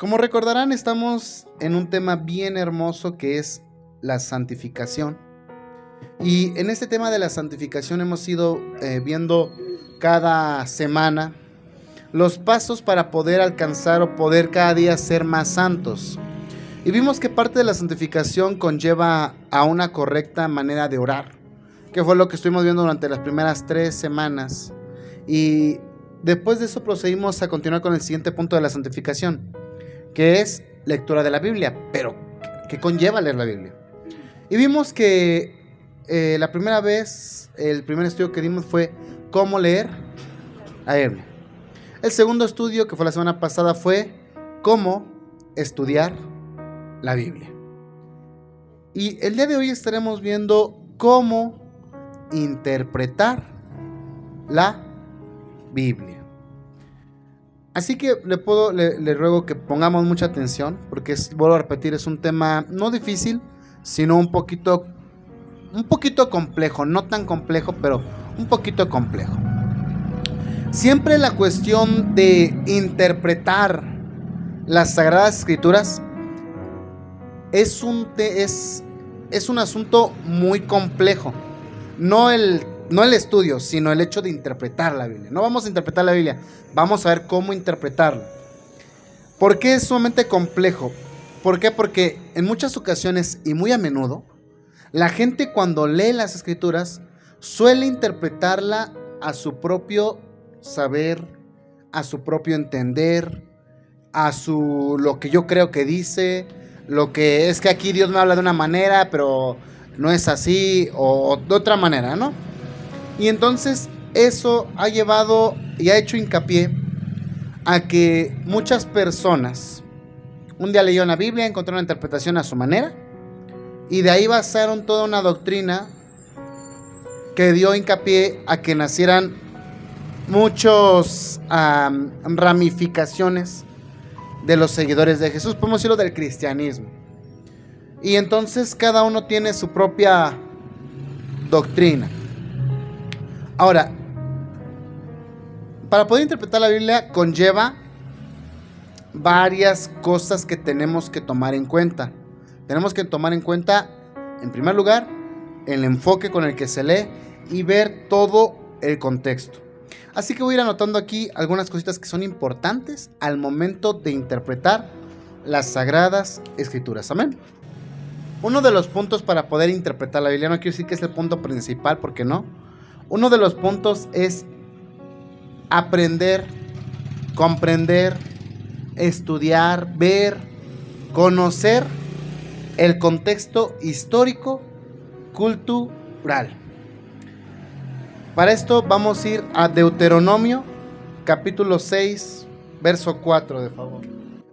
Como recordarán, estamos en un tema bien hermoso que es la santificación. Y en este tema de la santificación hemos ido viendo cada semana los pasos para poder alcanzar o poder cada día ser más santos. Y vimos que parte de la santificación conlleva a una correcta manera de orar, que fue lo que estuvimos viendo durante las primeras 3 semanas. Y después de eso procedimos a continuar con el siguiente punto de la santificación, que es lectura de la Biblia. Pero, ¿qué conlleva leer la Biblia? Y vimos que la primera vez, el primer estudio que dimos fue cómo leer la Biblia. El segundo estudio, que fue la semana pasada, fue cómo estudiar la Biblia. Y el día de hoy estaremos viendo cómo interpretar la Biblia. Así que le ruego que pongamos mucha atención, porque vuelvo a repetir, es un tema no difícil, sino un poquito complejo, no tan complejo, pero un poquito complejo. Siempre la cuestión de interpretar las Sagradas Escrituras es un asunto muy complejo. No el estudio, sino el hecho de interpretar la Biblia. No vamos a interpretar la Biblia, vamos a ver cómo interpretarla. ¿Por qué es sumamente complejo? ¿Por qué? Porque en muchas ocasiones y muy a menudo, la gente cuando lee las Escrituras suele interpretarla a su propio saber, a su propio entender, lo que yo creo que dice, lo que es que aquí Dios me habla de una manera, pero no es así, o de otra manera, ¿no? Y entonces eso ha llevado y ha hecho hincapié a que muchas personas un día leyeron la Biblia, encontraron una interpretación a su manera, y de ahí basaron toda una doctrina que dio hincapié a que nacieran muchos ramificaciones de los seguidores de Jesús, podemos decirlo del cristianismo. Y entonces cada uno tiene su propia doctrina. Ahora, para poder interpretar la Biblia conlleva varias cosas que tenemos que tomar en cuenta. Tenemos que tomar en cuenta, en primer lugar, el enfoque con el que se lee y ver todo el contexto. Así que voy a ir anotando aquí algunas cositas que son importantes al momento de interpretar las Sagradas Escrituras. Amén. Uno de los puntos para poder interpretar la Biblia, no quiero decir que es el punto principal, porque no. Uno de los puntos es aprender, comprender, estudiar, ver, conocer el contexto histórico, cultural. Para esto vamos a ir a Deuteronomio, capítulo 6, verso 4, de favor.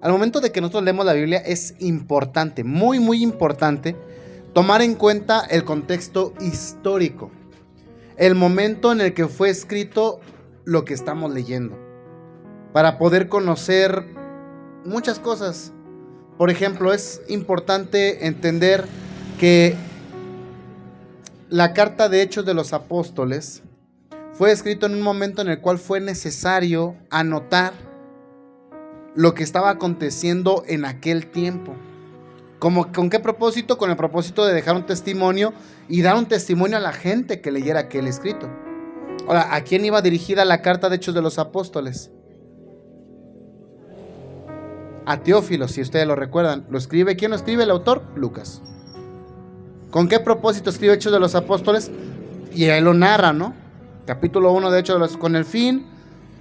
Al momento de que nosotros leemos la Biblia es importante, muy muy importante, tomar en cuenta el contexto histórico, el momento en el que fue escrito lo que estamos leyendo, para poder conocer muchas cosas. Por ejemplo, es importante entender que la carta de Hechos de los Apóstoles fue escrito en un momento en el cual fue necesario anotar lo que estaba aconteciendo en aquel tiempo. ¿Con qué propósito? Con el propósito de dejar un testimonio y dar un testimonio a la gente que leyera aquel escrito. Ahora, ¿a quién iba dirigida la carta de Hechos de los Apóstoles? A Teófilo, si ustedes lo recuerdan. ¿Quién lo escribe? El autor, Lucas. ¿Con qué propósito escribe Hechos de los Apóstoles? Y él lo narra, ¿no? Capítulo 1 de Hechos con el fin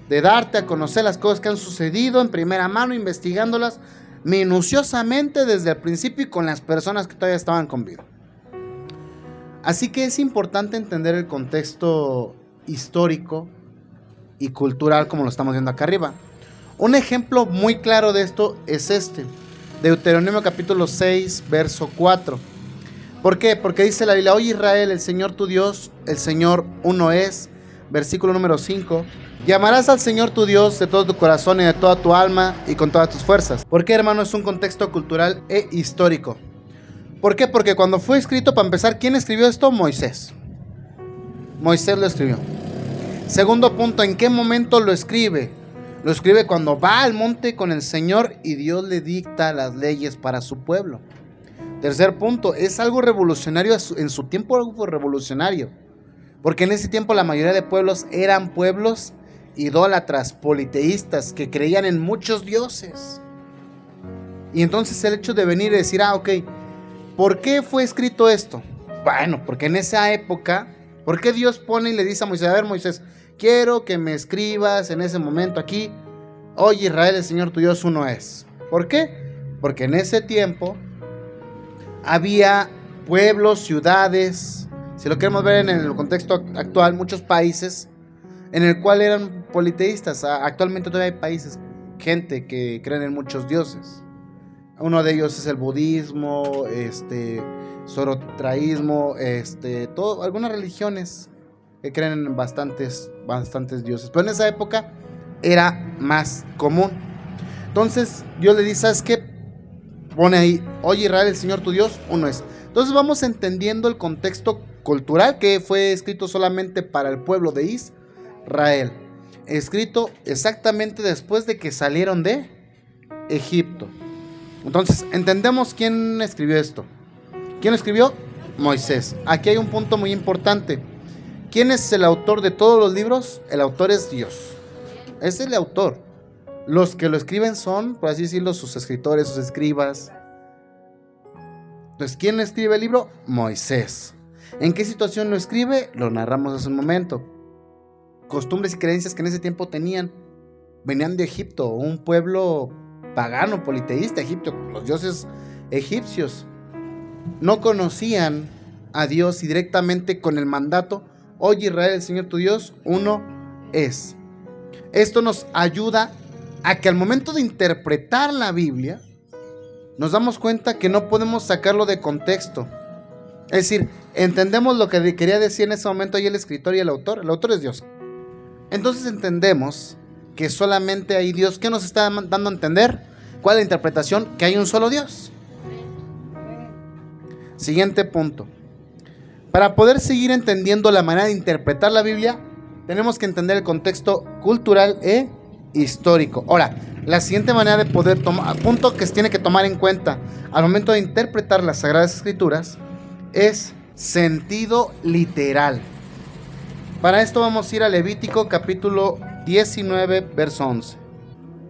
de darte a conocer las cosas que han sucedido en primera mano, investigándolas minuciosamente desde el principio y con las personas que todavía estaban con vida. Así que es importante entender el contexto histórico y cultural como lo estamos viendo acá arriba. Un ejemplo muy claro de esto es Deuteronomio capítulo 6, verso 4. ¿Por qué? Porque dice la Biblia: oye Israel, el Señor tu Dios, el Señor uno es. Versículo número 5. Y amarás al Señor tu Dios de todo tu corazón y de toda tu alma y con todas tus fuerzas. ¿Por qué, hermano? Es un contexto cultural e histórico. ¿Por qué? Porque cuando fue escrito, para empezar, ¿quién escribió esto? Moisés. Moisés lo escribió. Segundo punto, ¿en qué momento lo escribe? Lo escribe cuando va al monte con el Señor y Dios le dicta las leyes para su pueblo. Tercer punto, es algo revolucionario en su tiempo, algo revolucionario. Porque en ese tiempo la mayoría de pueblos eran pueblos idólatras, politeístas, que creían en muchos dioses. Y entonces el hecho de venir y decir, ok, ¿por qué fue escrito esto? Bueno, porque en esa época, ¿por qué Dios pone y le dice a Moisés, a ver Moisés, quiero que me escribas en ese momento aquí, oye Israel, el Señor tu Dios uno es? ¿Por qué? Porque en ese tiempo había pueblos, ciudades, si lo queremos ver en el contexto actual, muchos países en el cual eran politeístas. Actualmente todavía hay países, gente que creen en muchos dioses. Uno de ellos es el budismo, zoroastrianismo, algunas religiones que creen en bastantes dioses. Pero en esa época era más común. Entonces Dios le dice, ¿sabes qué? Pone ahí, oye Israel, el Señor tu Dios uno es. Entonces vamos entendiendo el contexto cultural que fue escrito solamente para el pueblo de Israel. Escrito exactamente después de que salieron de Egipto. Entonces, entendemos quién escribió esto. ¿Quién lo escribió? Moisés. Aquí hay un punto muy importante. ¿Quién es el autor de todos los libros? El autor es Dios. Es el autor. Los que lo escriben son, por así decirlo, sus escritores, sus escribas. Entonces, ¿quién escribe el libro? Moisés. ¿En qué situación lo escribe? Lo narramos hace un momento. Costumbres y creencias que en ese tiempo tenían. Venían de Egipto, un pueblo pagano, politeísta. Egipto, los dioses egipcios no conocían a Dios, y directamente con el mandato, oye Israel, el Señor tu Dios uno es. Esto nos ayuda a que al momento de interpretar la Biblia nos damos cuenta que no podemos sacarlo de contexto. Es decir, entendemos lo que quería decir en ese momento ahí el escritor y el autor. El autor es Dios. Entonces entendemos que solamente hay Dios. ¿Qué nos está dando a entender? ¿Cuál es la interpretación? Que hay un solo Dios. Siguiente punto. Para poder seguir entendiendo la manera de interpretar la Biblia, tenemos que entender el contexto cultural e histórico. Ahora, la siguiente manera de poder tomar, punto que se tiene que tomar en cuenta al momento de interpretar las Sagradas Escrituras, es sentido literal. Para esto vamos a ir a Levítico capítulo 19, verso 11.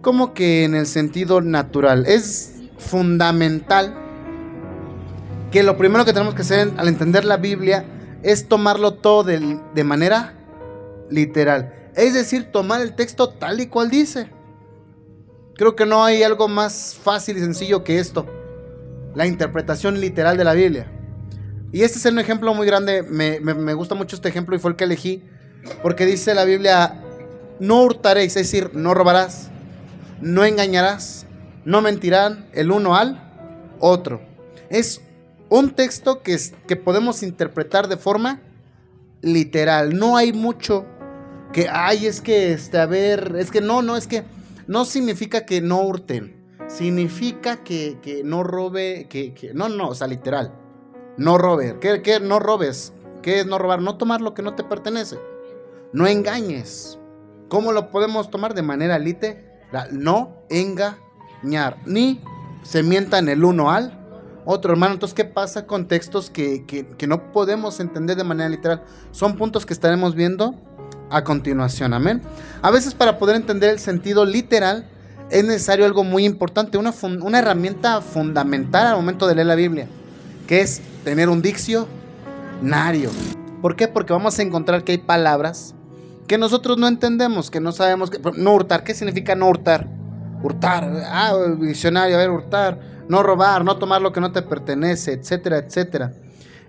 Como que en el sentido natural. Es fundamental que lo primero que tenemos que hacer al entender la Biblia es tomarlo todo de manera literal. Es decir, tomar el texto tal y cual dice. Creo que no hay algo más fácil y sencillo que esto. La interpretación literal de la Biblia. Y este es un ejemplo muy grande. Me gusta mucho este ejemplo y fue el que elegí. Porque dice la Biblia, no hurtaréis, es decir, no robarás, no engañarás, no mentirán el uno al otro. Es un texto que podemos interpretar de forma literal. No hay mucho que, es que, es que no significa que no hurten. Significa que no robe, o sea, literal. No robar. ¿Qué no robes? ¿Qué es no robar? No tomar lo que no te pertenece. No engañes. ¿Cómo lo podemos tomar? De manera literal. No engañar. Ni se mientan el uno al otro, hermano. Entonces, ¿qué pasa con textos que no podemos entender de manera literal? Son puntos que estaremos viendo a continuación. Amén. A veces, para poder entender el sentido literal, es necesario algo muy importante, una herramienta fundamental al momento de leer la Biblia, que es tener un diccionario. ¿Por qué? Porque vamos a encontrar que hay palabras que nosotros no entendemos, que no sabemos. No hurtar, ¿qué significa no hurtar? Hurtar, diccionario, a ver, hurtar, no robar, no tomar lo que no te pertenece, etcétera, etcétera.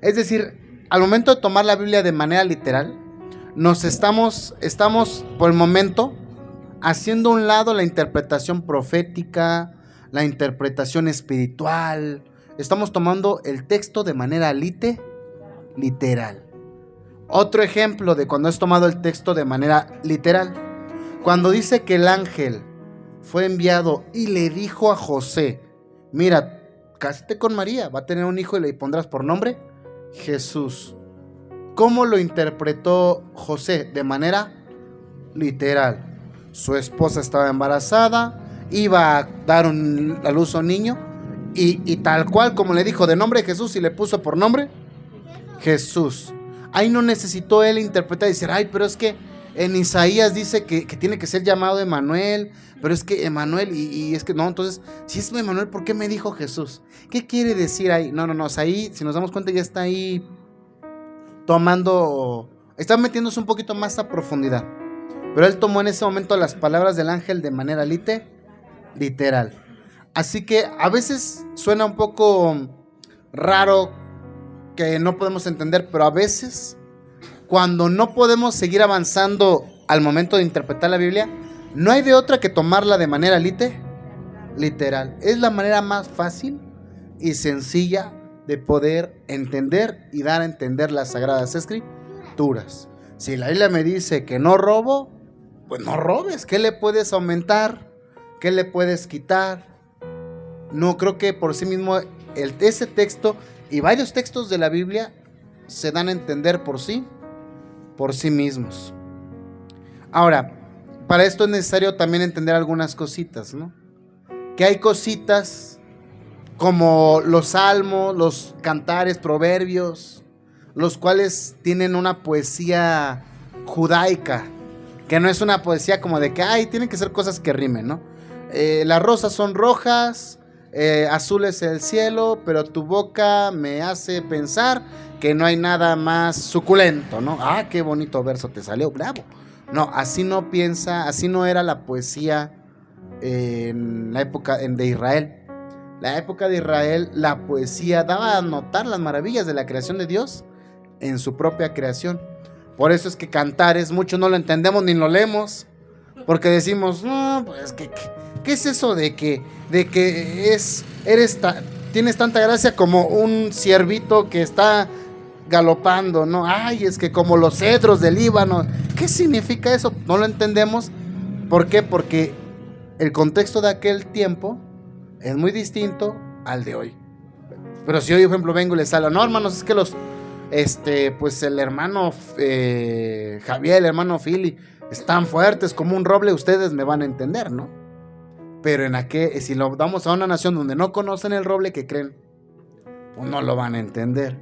Es decir, al momento de tomar la Biblia de manera literal, nos estamos por el momento haciendo a un lado la interpretación profética, la interpretación espiritual. Estamos tomando el texto de manera literal. Otro ejemplo de cuando es tomado el texto de manera literal, cuando dice que el ángel fue enviado y le dijo a José, mira, cásate con María, va a tener un hijo y le pondrás por nombre Jesús. ¿Cómo lo interpretó José? De manera literal. su esposa estaba embarazada, iba a dar a luz a un niño, y tal cual como le dijo de nombre Jesús, y le puso por nombre Jesús. Ahí no necesitó él interpretar y decir, ay, pero es que en Isaías dice que tiene que ser llamado Emanuel, pero es que Emanuel, y es que no, entonces, si es Emanuel, ¿por qué me dijo Jesús? ¿Qué quiere decir ahí? No, o sea, ahí, si nos damos cuenta, ya está ahí está metiéndose un poquito más a profundidad. Pero él tomó en ese momento las palabras del ángel de manera literal. Así que a veces suena un poco raro, que no podemos entender, pero a veces cuando no podemos seguir avanzando al momento de interpretar la Biblia, no hay de otra que tomarla de manera literal. Es la manera más fácil y sencilla de poder entender y dar a entender las Sagradas Escrituras. Si la Biblia me dice que no robo, pues no robes. ¿Qué le puedes aumentar? ¿Qué le puedes quitar? No, creo que por sí mismo ese texto y varios textos de la Biblia se dan a entender por sí mismos. Ahora, para esto es necesario también entender algunas cositas, ¿no? Que hay cositas como los salmos, los cantares, proverbios, los cuales tienen una poesía judaica, que no es una poesía como de que, ay, tienen que ser cosas que rimen, ¿no? Las rosas son rojas, azul es el cielo, pero tu boca me hace pensar que no hay nada más suculento, ¿no? Ah, qué bonito verso te salió, bravo. No, así no piensa, así no era la poesía en la época de Israel. La época de Israel, la poesía daba a notar las maravillas de la creación de Dios en su propia creación. Por eso es que cantares, muchos no lo entendemos ni lo leemos, porque decimos, no, pues, ¿qué es eso de que tienes tanta gracia como un ciervito que está galopando, ¿no? Ay, es que como los cedros del Líbano. ¿Qué significa eso? No lo entendemos. ¿Por qué? Porque el contexto de aquel tiempo es muy distinto al de hoy. Pero si hoy, por ejemplo, vengo y les hablo, no, hermanos, es que pues el hermano Javier, el hermano Philly, están fuertes como un roble, ustedes me van a entender, ¿no? Pero si lo damos a una nación donde no conocen el roble, ¿qué creen? Pues no lo van a entender.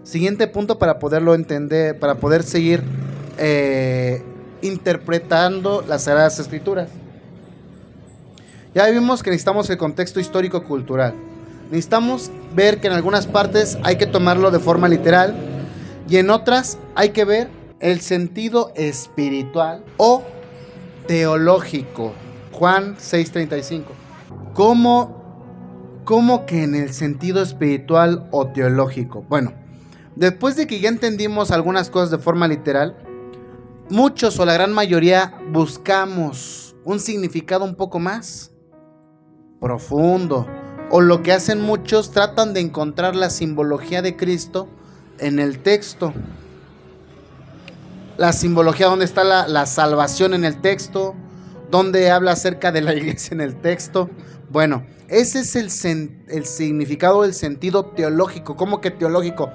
Siguiente punto para poderlo entender, para poder seguir interpretando las Sagradas Escrituras. Ya vimos que necesitamos el contexto histórico-cultural. Necesitamos ver que en algunas partes hay que tomarlo de forma literal y en otras hay que ver el sentido espiritual o teológico. Juan 6:35. ¿Cómo que en el sentido espiritual o teológico? Bueno, después de que ya entendimos algunas cosas de forma literal, muchos o la gran mayoría buscamos un significado un poco más profundo, o lo que hacen muchos, tratan de encontrar la simbología de Cristo en el texto. La simbología, ¿dónde está la salvación en el texto? ¿Dónde habla acerca de la iglesia en el texto? Bueno, ese es el significado del sentido teológico. ¿Cómo que teológico?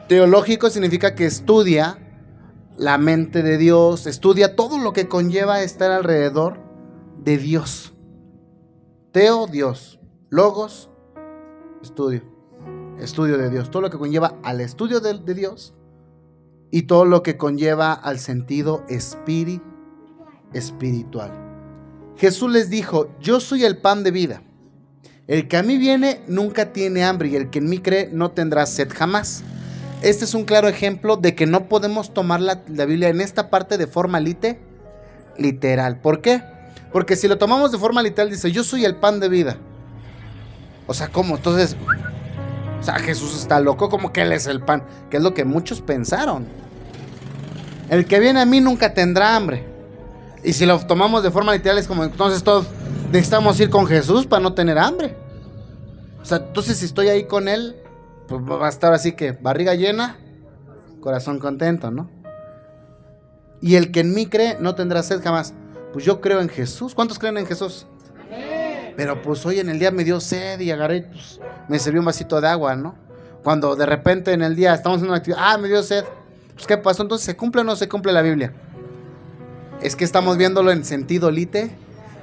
Teológico significa que estudia la mente de Dios, estudia todo lo que conlleva estar alrededor de Dios. Teo, Dios. Logos, estudio de Dios. Todo lo que conlleva al estudio de Dios y todo lo que conlleva al sentido espiritual. Jesús les dijo, yo soy el pan de vida. El que a mí viene nunca tiene hambre y el que en mí cree no tendrá sed jamás. Este es un claro ejemplo de que no podemos tomar la Biblia en esta parte de forma literal. ¿Por qué? Porque si lo tomamos de forma literal, dice, yo soy el pan de vida. O sea, ¿cómo? Entonces, Jesús está loco, como que Él es el pan, que es lo que muchos pensaron. El que viene a mí nunca tendrá hambre. Y si lo tomamos de forma literal, es como, entonces todos necesitamos ir con Jesús para no tener hambre. O sea, entonces si estoy ahí con Él, pues va a estar así que barriga llena, corazón contento, ¿no? Y el que en mí cree no tendrá sed jamás. Pues yo creo en Jesús. ¿Cuántos creen en Jesús? Pero pues hoy en el día me dio sed y agarré, pues me sirvió un vasito de agua, ¿no? Cuando de repente en el día estamos en una actividad, me dio sed. Pues ¿qué pasó? Entonces, ¿se cumple o no se cumple la Biblia? es que estamos viéndolo en sentido lite,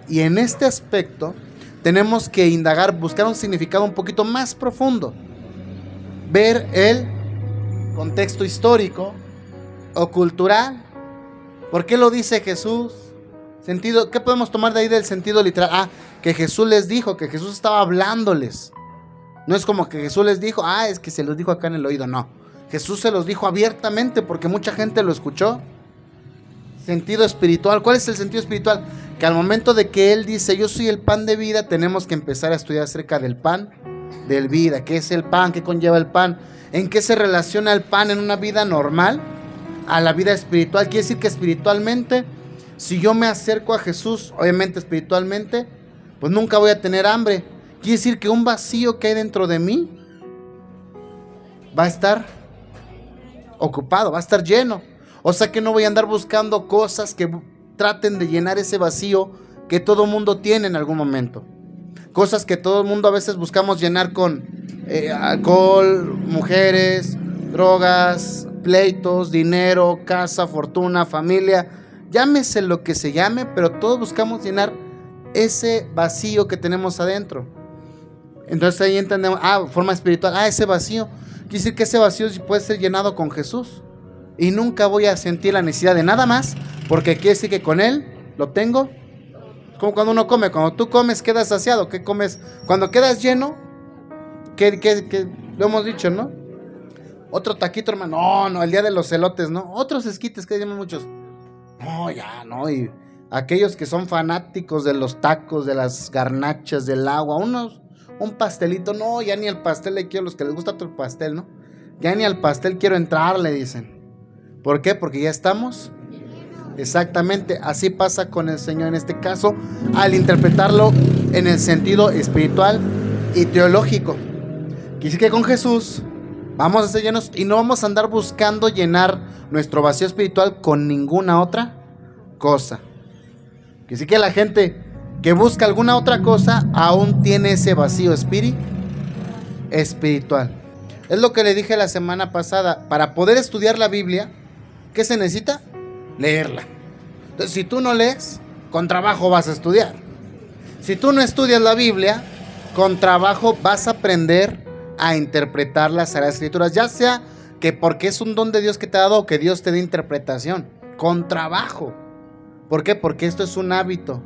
y en este aspecto tenemos que indagar, buscar un significado un poquito más profundo, ver el contexto histórico o cultural. ¿Por qué lo dice Jesús? Sentido, ¿qué podemos tomar de ahí del sentido literal? Que Jesús les dijo, que Jesús estaba hablándoles. No es como que Jesús les dijo, es que se los dijo acá en el oído. No, Jesús se los dijo abiertamente porque mucha gente lo escuchó. Sentido espiritual. ¿Cuál es el sentido espiritual? Que al momento de que Él dice, yo soy el pan de vida, tenemos que empezar a estudiar acerca del pan de vida. ¿Qué es el pan? ¿Qué conlleva el pan? ¿En qué se relaciona el pan en una vida normal a la vida espiritual? Quiere decir que espiritualmente, si yo me acerco a Jesús, obviamente espiritualmente, pues nunca voy a tener hambre. Quiere decir que un vacío que hay dentro de mí va a estar ocupado, va a estar lleno. O sea que no voy a andar buscando cosas que traten de llenar ese vacío que todo mundo tiene en algún momento. Cosas que todo el mundo a veces buscamos llenar con alcohol, mujeres, drogas, pleitos, dinero, casa, fortuna, familia. Llámese lo que se llame, pero todos buscamos llenar ese vacío que tenemos adentro. Entonces ahí entendemos, forma espiritual, ese vacío. Quiere decir que ese vacío puede ser llenado con Jesús. Y nunca voy a sentir la necesidad de nada más, porque quiere decir que con Él lo tengo. Como cuando uno come, cuando tú comes quedas saciado. ¿Qué comes? Cuando quedas lleno, ¿qué lo hemos dicho, ¿no? Otro taquito, hermano. No, el día de los elotes, ¿no? Otros esquites que llaman muchos. No, ya, no. Y aquellos que son fanáticos de los tacos, de las garnachas, del agua, un pastelito, no, ya ni el pastel le quiero, los que les gusta otro pastel, ¿no? Ya ni al pastel quiero entrar, le dicen. ¿Por qué? Porque ya estamos. Exactamente, así pasa con el Señor en este caso, al interpretarlo en el sentido espiritual y teológico. Quiere decir que con Jesús vamos a ser llenos y no vamos a andar buscando llenar nuestro vacío espiritual con ninguna otra cosa. Quiere decir que la gente que busca alguna otra cosa aún tiene ese vacío espiritual. Es lo que le dije la semana pasada. Para poder estudiar la Biblia, ¿qué se necesita? Leerla. Entonces, si tú no lees, con trabajo vas a estudiar. Si tú no estudias la Biblia, con trabajo vas a aprender a interpretar las Sagradas Escrituras, ya sea que porque es un don de Dios que te ha dado o que Dios te dé interpretación, con trabajo. ¿Por qué? Porque esto es un hábito.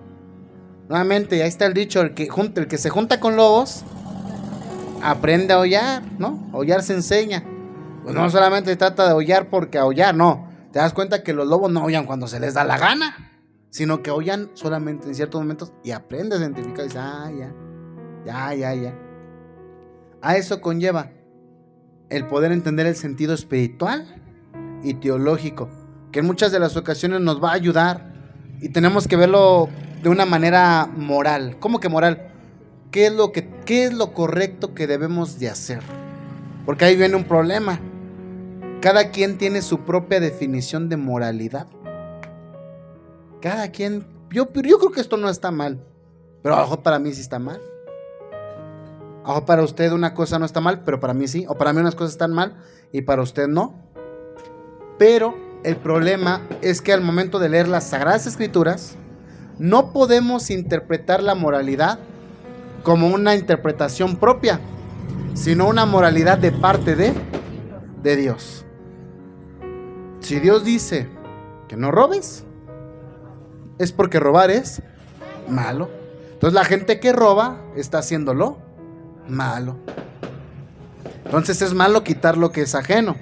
Nuevamente, ahí está el dicho, el que se junta con lobos, aprende a aullar, ¿no? Aullar se enseña. Pues no solamente se trata de aullar porque aullar, no. Te das cuenta que los lobos no aullan cuando se les da la gana, sino que aullan solamente en ciertos momentos y aprendes a identificar y dices, ya. A eso conlleva el poder entender el sentido espiritual y teológico, que en muchas de las ocasiones nos va a ayudar y tenemos que verlo de una manera moral. ¿Cómo que moral? ¿Qué es lo correcto que debemos de hacer? Porque ahí viene un problema. Cada quien tiene su propia definición de moralidad. Cada quien. Yo creo que esto no está mal, pero a lo mejor para mí sí está mal. A lo mejor para usted una cosa no está mal, pero para mí sí. O para mí unas cosas están mal y para usted no. Pero el problema es que al momento de leer las Sagradas Escrituras, no podemos interpretar la moralidad como una interpretación propia, sino una moralidad de parte de Dios. Si Dios dice que no robes, es porque robar es malo. Entonces la gente que roba está haciéndolo malo. Entonces es malo quitar lo que es ajeno.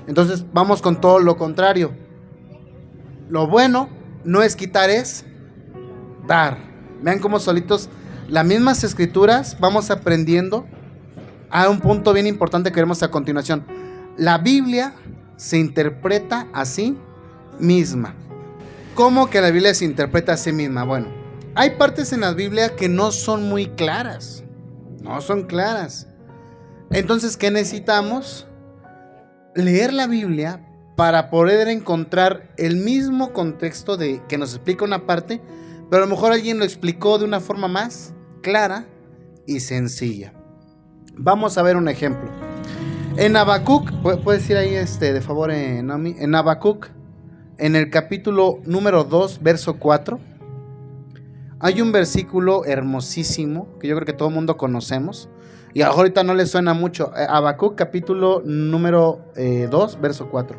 Entonces vamos con todo lo contrario. Lo bueno no es quitar, es dar. Vean cómo solitos las mismas escrituras vamos aprendiendo a un punto bien importante que veremos a continuación. La Biblia se interpreta a sí misma. ¿Cómo que la Biblia se interpreta a sí misma? Bueno, hay partes en la Biblia que no son muy claras. No son claras. Entonces, ¿qué necesitamos? Leer la Biblia para poder encontrar el mismo contexto de que nos explica una parte, pero a lo mejor alguien lo explicó de una forma más clara y sencilla. Vamos a ver un ejemplo. En Habacuc, ¿puedes ir ahí de favor, Naomi? En Habacuc, en el capítulo número 2, verso 4, hay un versículo hermosísimo que yo creo que todo el mundo conocemos y ahorita no le suena mucho. Habacuc, capítulo número 2, verso 4.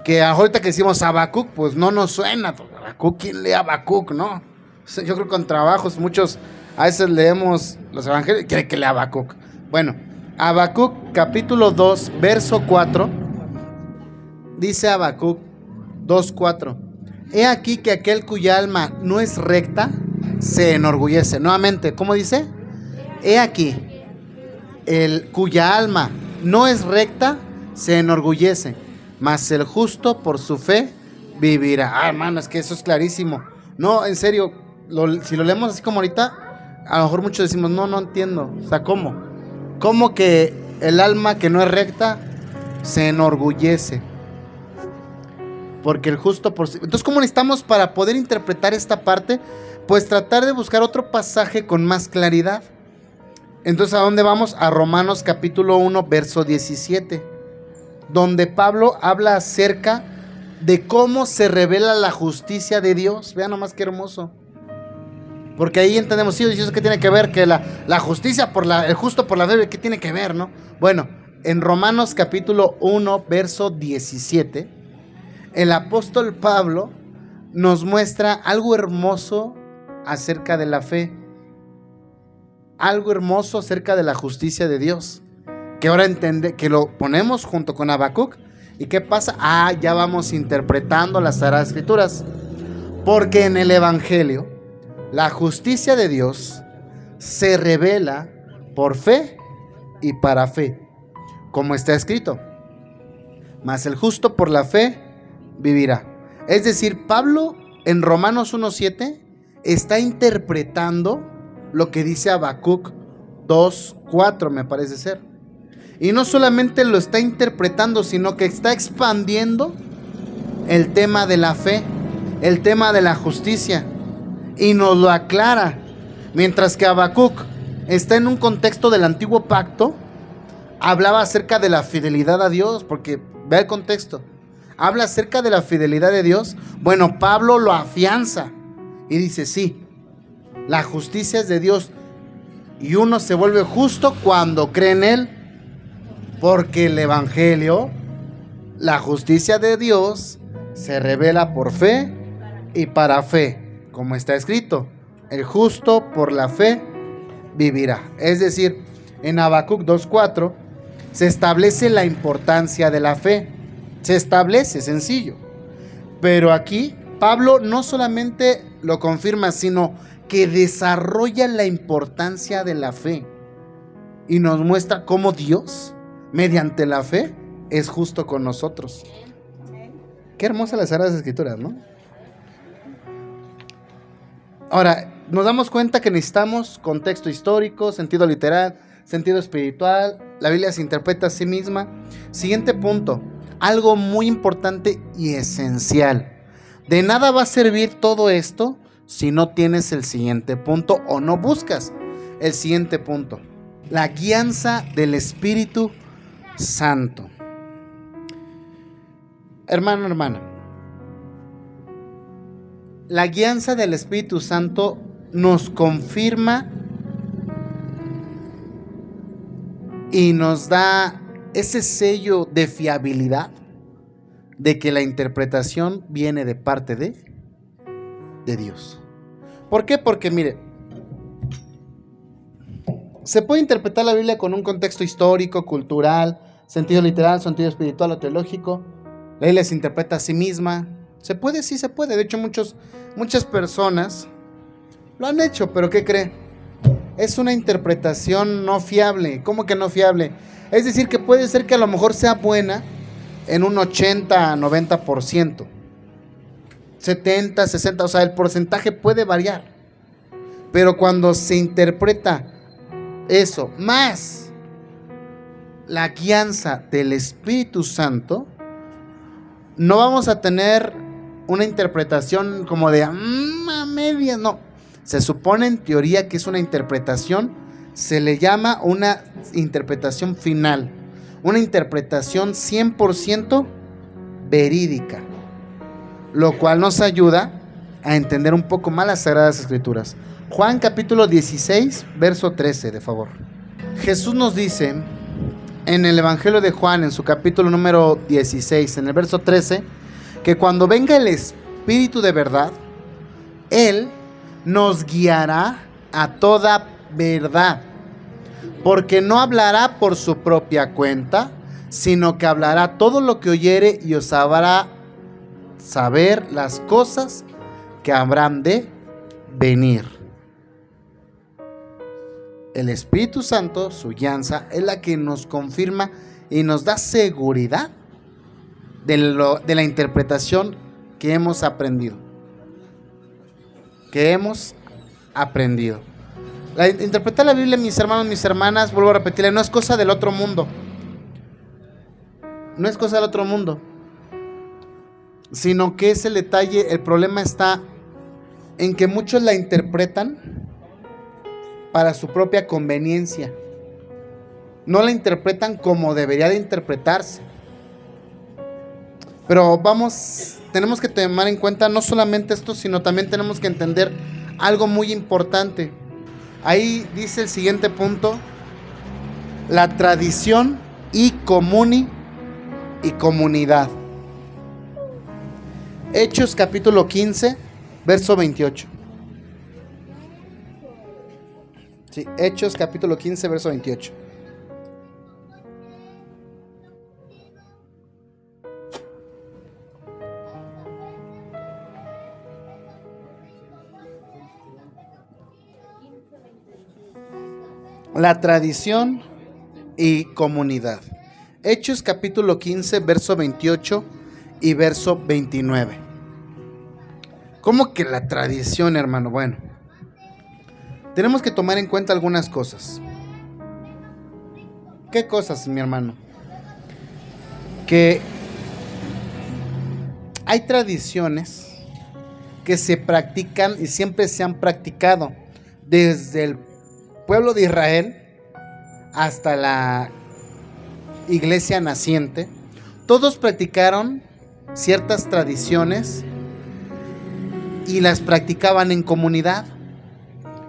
Que ahorita que decimos Habacuc, pues no nos suena. Habacuc, ¿quién lee Habacuc, no? Yo creo que con trabajos muchos a veces leemos los evangelios y quieren que lea Habacuc. Bueno, Habacuc, capítulo 2, verso 4, dice Habacuc 2:4: He aquí que aquel cuya alma no es recta se enorgullece. Nuevamente, ¿cómo dice? He aquí, el cuya alma no es recta se enorgullece, mas el justo por su fe vivirá. Ah, hermano, es que eso es clarísimo. No, en serio, si lo leemos así como ahorita, a lo mejor muchos decimos, no entiendo. O sea, ¿cómo? ¿Cómo que el alma que no es recta se enorgullece? Porque el justo por... Entonces, ¿cómo necesitamos para poder interpretar esta parte? Pues tratar de buscar otro pasaje con más claridad. Entonces, ¿a dónde vamos? A Romanos capítulo 1, verso 17, donde Pablo habla acerca de cómo se revela la justicia de Dios. Vean nomás qué hermoso. Porque ahí entendemos, sí, ¿eso qué tiene que ver? Que la justicia el justo por la fe, ¿qué tiene que ver, no? Bueno, en Romanos capítulo 1, verso 17, el apóstol Pablo nos muestra algo hermoso acerca de la fe, algo hermoso acerca de la justicia de Dios, que ahora que lo ponemos junto con Habacuc. ¿Y qué pasa? Ya vamos interpretando las Sagradas Escrituras, porque en el Evangelio la justicia de Dios se revela por fe y para fe, como está escrito: mas el justo por la fe vivirá. Es decir, Pablo en Romanos 1:7 está interpretando lo que dice Habacuc 2:4, me parece ser. Y no solamente lo está interpretando, sino que está expandiendo el tema de la fe, el tema de la justicia, y nos lo aclara. Mientras que Habacuc está en un contexto del antiguo pacto, hablaba acerca de la fidelidad a Dios, porque ve el contexto, habla acerca de la fidelidad de Dios. Bueno, Pablo lo afianza y dice, sí, la justicia es de Dios y uno se vuelve justo cuando cree en Él, porque el Evangelio, la justicia de Dios, se revela por fe y para fe, como está escrito: el justo por la fe vivirá. Es decir, en Habacuc 2:4 se establece la importancia de la fe. Se establece, sencillo. Pero aquí Pablo no solamente lo confirma, sino que desarrolla la importancia de la fe y nos muestra cómo Dios, mediante la fe, es justo con nosotros. Qué hermosas las Sagradas Escrituras, ¿no? Ahora, nos damos cuenta que necesitamos contexto histórico, sentido literal, sentido espiritual. La Biblia se interpreta a sí misma. Siguiente punto, algo muy importante y esencial. De nada va a servir todo esto si no tienes el siguiente punto o no buscas el siguiente punto: la guianza del Espíritu Santo. Hermano, hermana, la guianza del Espíritu Santo nos confirma y nos da ese sello de fiabilidad de que la interpretación viene de parte de Dios. ¿Por qué? Porque mire, se puede interpretar la Biblia con un contexto histórico, cultural, sentido literal, sentido espiritual o teológico. La Biblia se interpreta a sí misma. ¿Se puede? Sí se puede. De hecho, muchas personas lo han hecho, pero ¿qué cree? Es una interpretación no fiable. ¿Cómo que no fiable? Es decir, que puede ser que a lo mejor sea buena en un 80-90%, 70-60%, o sea, el porcentaje puede variar. Pero cuando se interpreta eso más la guianza del Espíritu Santo, no vamos a tener una interpretación como de a medias, no. Se supone en teoría que es una interpretación, se le llama una interpretación final, una interpretación 100% verídica. lo cual nos ayuda a entender un poco más las Sagradas Escrituras. Juan capítulo 16, verso 13, de favor. Jesús nos dice en el Evangelio de Juan, en su capítulo número 16, en el verso 13, que cuando venga el Espíritu de verdad, Él nos guiará a toda verdad, porque no hablará por su propia cuenta, sino que hablará todo lo que oyere y os hará saber las cosas que habrán de venir. El Espíritu Santo, su guianza, es la que nos confirma y nos da seguridad de la interpretación que hemos aprendido. Interpretar la Biblia, mis hermanos, mis hermanas, vuelvo a repetirle, no es cosa del otro mundo. No es cosa del otro mundo. Sino que es el detalle, el problema está en que muchos la interpretan para su propia conveniencia. No la interpretan como debería de interpretarse. Pero tenemos que tomar en cuenta no solamente esto, sino también tenemos que entender algo muy importante. Ahí dice el siguiente punto: la tradición y comunidad. Hechos capítulo 15, verso 28. Sí, Hechos capítulo 15, verso 28. La tradición y comunidad. Hechos capítulo 15, verso 28 y verso 29. ¿Cómo que la tradición, hermano? Bueno, tenemos que tomar en cuenta algunas cosas. ¿Qué cosas, mi hermano? Que hay tradiciones que se practican y siempre se han practicado desde el pueblo de Israel hasta la iglesia naciente. Todos practicaron ciertas tradiciones y las practicaban en comunidad.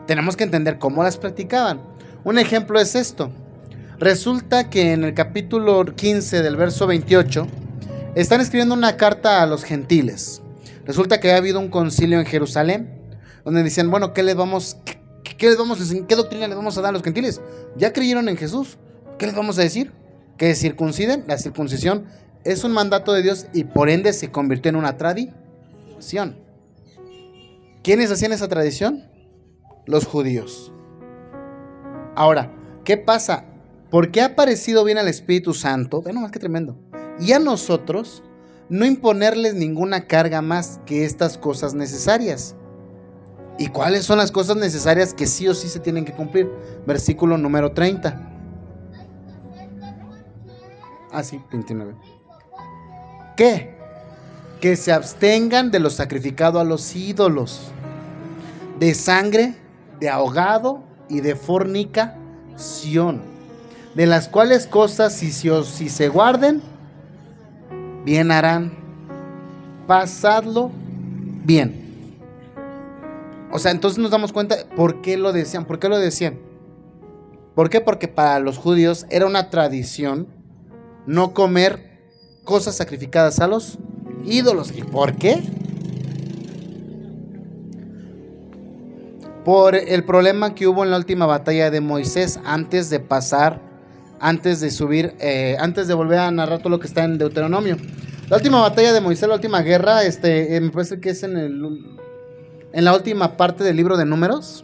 Tenemos que entender cómo las practicaban. Un ejemplo es esto. Resulta que en el capítulo 15 del verso 28 están escribiendo una carta a los gentiles. Resulta que ha habido un concilio en Jerusalén donde decían, bueno, ¿qué doctrina les vamos a dar a los gentiles? Ya creyeron en Jesús, ¿qué les vamos a decir? Que circunciden. La circuncisión es un mandato de Dios y por ende se convirtió en una tradición. ¿Quiénes hacían esa tradición? Los judíos. Ahora, ¿qué pasa? ¿Por qué ha aparecido bien al Espíritu Santo? Ve nomás qué tremendo. Y a nosotros no imponerles ninguna carga más que estas cosas necesarias. ¿Y cuáles son las cosas necesarias que sí o sí se tienen que cumplir? Versículo número 30. Sí, 29. ¿Qué? Que se abstengan de lo sacrificado a los ídolos, de sangre, de ahogado y de fornicación, de las cuales cosas si se guarden, bien harán. Pasadlo bien. O sea, entonces nos damos cuenta por qué lo decían. ¿Por qué lo decían? ¿Por qué? Porque para los judíos era una tradición no comer cosas sacrificadas a los ídolos. ¿Y por qué? Por el problema que hubo en la última batalla de Moisés antes de volver a narrar todo lo que está en Deuteronomio. La última batalla de Moisés, la última guerra, me parece que es en la última parte del libro de Números,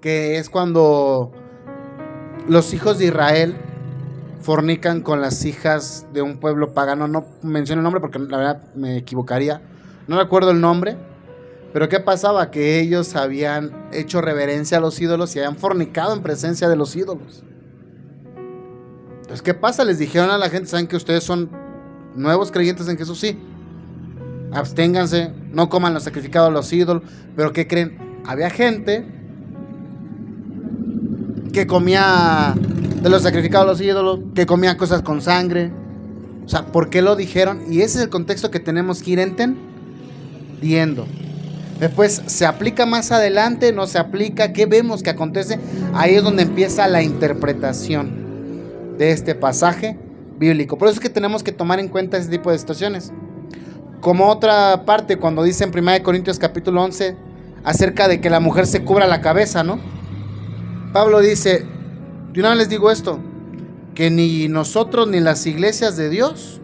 que es cuando los hijos de Israel fornican con las hijas de un pueblo pagano. No menciono el nombre porque la verdad me equivocaría, no recuerdo el nombre, pero ¿qué pasaba? Que ellos habían hecho reverencia a los ídolos y habían fornicado en presencia de los ídolos. Entonces, ¿qué pasa? Les dijeron a la gente, ¿saben que ustedes son nuevos creyentes en Jesús? Sí, absténganse, no coman lo sacrificado a los ídolos. Pero ¿qué creen? Había gente que comía de los sacrificados a los ídolos, que comía cosas con sangre. O sea, ¿por qué lo dijeron? Y ese es el contexto que tenemos que ir entendiendo. Después se aplica más adelante, no se aplica, ¿qué vemos que acontece? Ahí es donde empieza la interpretación de este pasaje bíblico. Por eso es que tenemos que tomar en cuenta ese tipo de situaciones. Como otra parte, cuando dice en 1 Corintios capítulo 11 acerca de que la mujer se cubra la cabeza, ¿no? Pablo dice, de una vez les digo esto, que ni nosotros ni las iglesias de Dios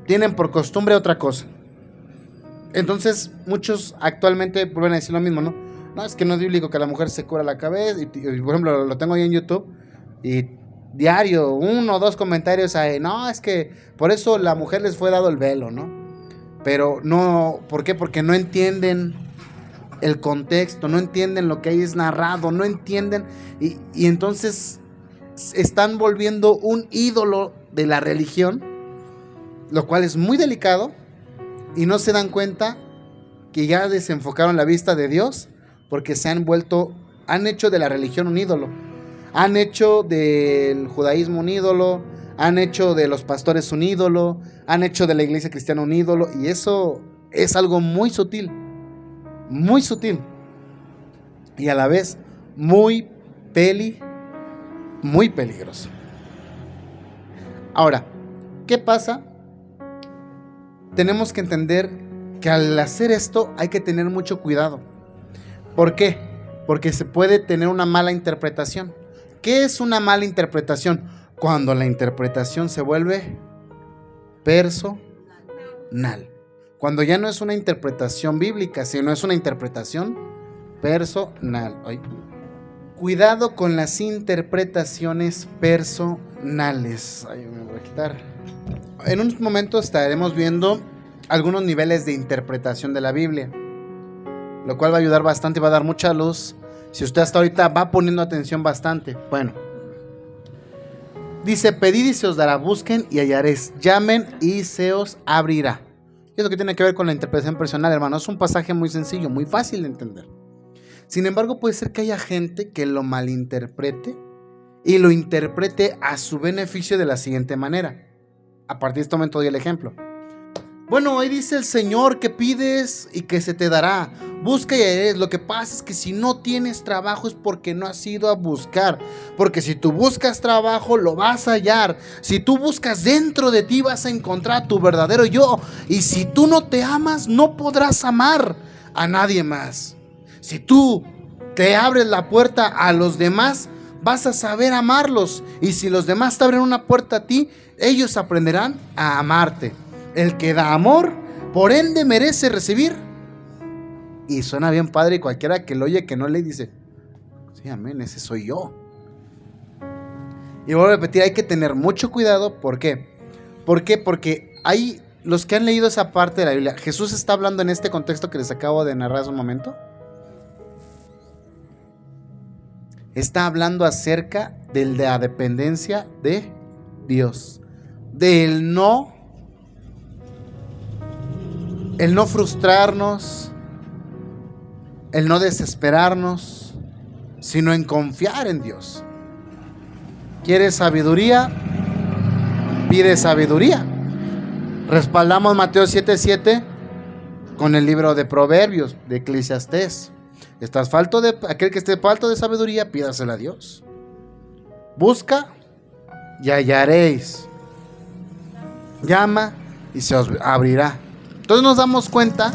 tienen por costumbre otra cosa. Entonces muchos actualmente vuelven a decir lo mismo, ¿no? No, es que no es bíblico que la mujer se cubra la cabeza. Y por ejemplo, lo tengo ahí en YouTube y diario 1 o 2 comentarios ahí, no, es que por eso la mujer les fue dado el velo, ¿no? Pero no, ¿por qué? Porque no entienden el contexto, no entienden lo que ahí es narrado, no entienden y entonces están volviendo un ídolo de la religión, lo cual es muy delicado. Y no se dan cuenta que ya desenfocaron la vista de Dios porque han hecho de la religión un ídolo. Han hecho del judaísmo un ídolo, han hecho de los pastores un ídolo, han hecho de la iglesia cristiana un ídolo. Y eso es algo muy sutil y a la vez muy peligroso. Ahora, ¿qué pasa? Tenemos que entender que al hacer esto hay que tener mucho cuidado. ¿Por qué? Porque se puede tener una mala interpretación. ¿Qué es una mala interpretación? Cuando la interpretación se vuelve personal. Cuando ya no es una interpretación bíblica, sino es una interpretación personal. Ay. Cuidado con las interpretaciones personales. Ay, me voy a quitar. En unos momentos estaremos viendo algunos niveles de interpretación de la Biblia, lo cual va a ayudar bastante y va a dar mucha luz. Si usted hasta ahorita va poniendo atención bastante. Bueno, dice, pedid y se os dará, busquen y hallaréis, llamen y se os abrirá. Y eso que tiene que ver con la interpretación personal, hermano, es un pasaje muy sencillo, muy fácil de entender. Sin embargo, puede ser que haya gente que lo malinterprete y lo interprete a su beneficio de la siguiente manera. A partir de este momento doy el ejemplo. Bueno, ahí dice el Señor que pides y que se te dará. Busca y hallaréis. Lo que pasa es que si no tienes trabajo es porque no has ido a buscar. Porque si tú buscas trabajo, lo vas a hallar. Si tú buscas dentro de ti, vas a encontrar a tu verdadero yo. Y si tú no te amas, no podrás amar a nadie más. Si tú te abres la puerta a los demás, vas a saber amarlos. Y si los demás te abren una puerta a ti, ellos aprenderán a amarte. El que da amor, por ende merece recibir. Y suena bien padre, y cualquiera que lo oye que no le dice, sí, amén, ese soy yo. Y vuelvo a repetir, hay que tener mucho cuidado. ¿Por qué? ¿Por qué? Porque hay los que han leído esa parte de la Biblia. Jesús está hablando en este contexto que les acabo de narrar hace un momento. Está hablando acerca de la dependencia de Dios, del no frustrarnos, el no desesperarnos, sino en confiar en Dios. ¿Quieres sabiduría? Pide sabiduría. Respaldamos Mateo 7:7 con el libro de Proverbios, de Eclesiastés. Aquel que esté falto de sabiduría, pídasela a Dios. Busca y hallaréis. Llama y se os abrirá. Entonces nos damos cuenta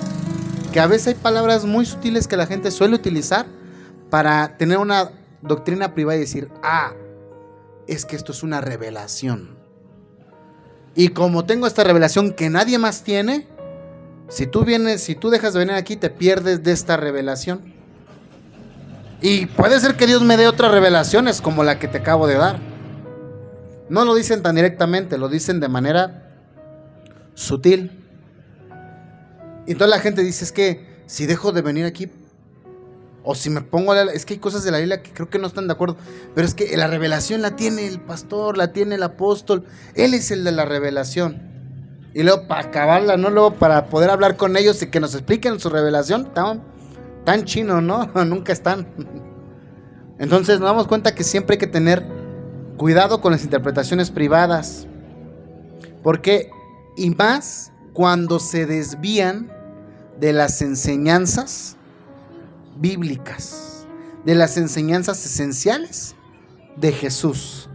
que a veces hay palabras muy sutiles que la gente suele utilizar para tener una doctrina privada y decir, es que esto es una revelación. Y como tengo esta revelación que nadie más tiene, si tú dejas de venir aquí, te pierdes de esta revelación. Y puede ser que Dios me dé otras revelaciones como la que te acabo de dar. No lo dicen tan directamente, lo dicen de manera sutil. Y entonces la gente dice, es que si dejo de venir aquí, o si me pongo es que hay cosas de la Biblia que creo que no están de acuerdo, pero es que la revelación la tiene el pastor, la tiene el apóstol, él es el de la revelación. Y luego para acabarla, ¿no? Luego para poder hablar con ellos y que nos expliquen su revelación, tan chino, ¿no? Nunca están. Entonces nos damos cuenta que siempre hay que tener cuidado con las interpretaciones privadas. Porque, y más cuando se desvían de las enseñanzas bíblicas, de las enseñanzas esenciales de Jesús,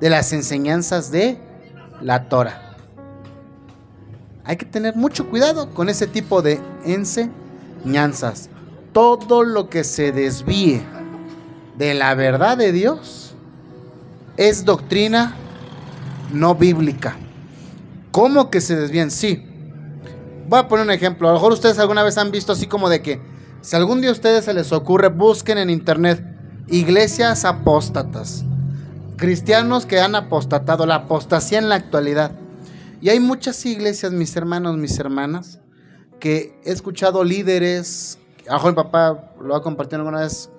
de las enseñanzas de la Torah. Hay que tener mucho cuidado con ese tipo de enseñanzas. Todo lo que se desvíe de la verdad de Dios es doctrina no bíblica. ¿Cómo que se desvían? Sí. Voy a poner un ejemplo. A lo mejor ustedes alguna vez han visto así como de que si algún día a ustedes se les ocurre, busquen en internet iglesias apóstatas, cristianos que han apostatado, la apostasía en la actualidad. Y hay muchas iglesias, mis hermanos, mis hermanas, que he escuchado líderes, a lo mejor mi papá lo ha compartido alguna vez,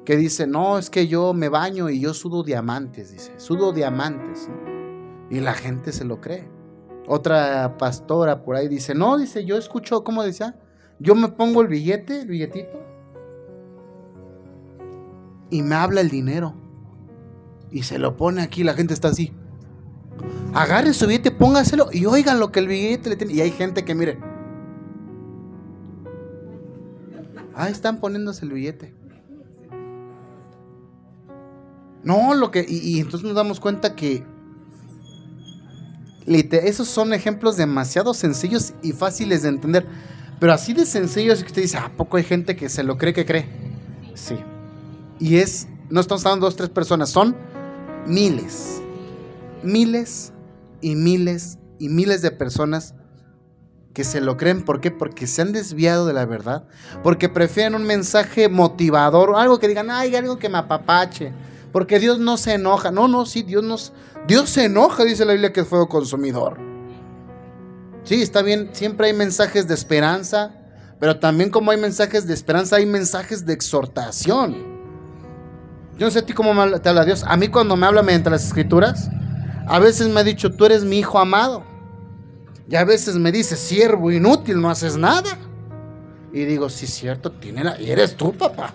que dice, no, es que yo me baño y yo sudo diamantes, dice, sudo diamantes, ¿no? Y la gente se lo cree. Otra pastora por ahí dice, no, dice, yo escucho, ¿cómo decía? Yo me pongo el billetito, y me habla el dinero, y se lo pone aquí, la gente está así. Agarre su billete, póngaselo y oigan lo que el billete le tiene. Y hay gente que mire, ahí están poniéndose el billete. No, y entonces nos damos cuenta que esos son ejemplos demasiado sencillos y fáciles de entender. Pero así de sencillos que usted dice, ¿a poco hay gente que se lo cree que cree? Sí. Y no estamos hablando de 2, 3 personas, son miles y miles y miles de personas que se lo creen. ¿Por qué? Porque se han desviado de la verdad, porque prefieren un mensaje motivador, algo que digan, ay, algo que me apapache, porque Dios no se enoja. No, sí, Dios se enoja, dice la Biblia, que es fuego consumidor. Sí, está bien, siempre hay mensajes de esperanza, pero también como hay mensajes de esperanza, hay mensajes de exhortación. Yo no sé a ti cómo te habla Dios. A mí cuando me habla mediante las escrituras, a veces me ha dicho, tú eres mi hijo amado. Y a veces me dice, siervo inútil, no haces nada. Y digo, sí, cierto, eres tú, papá.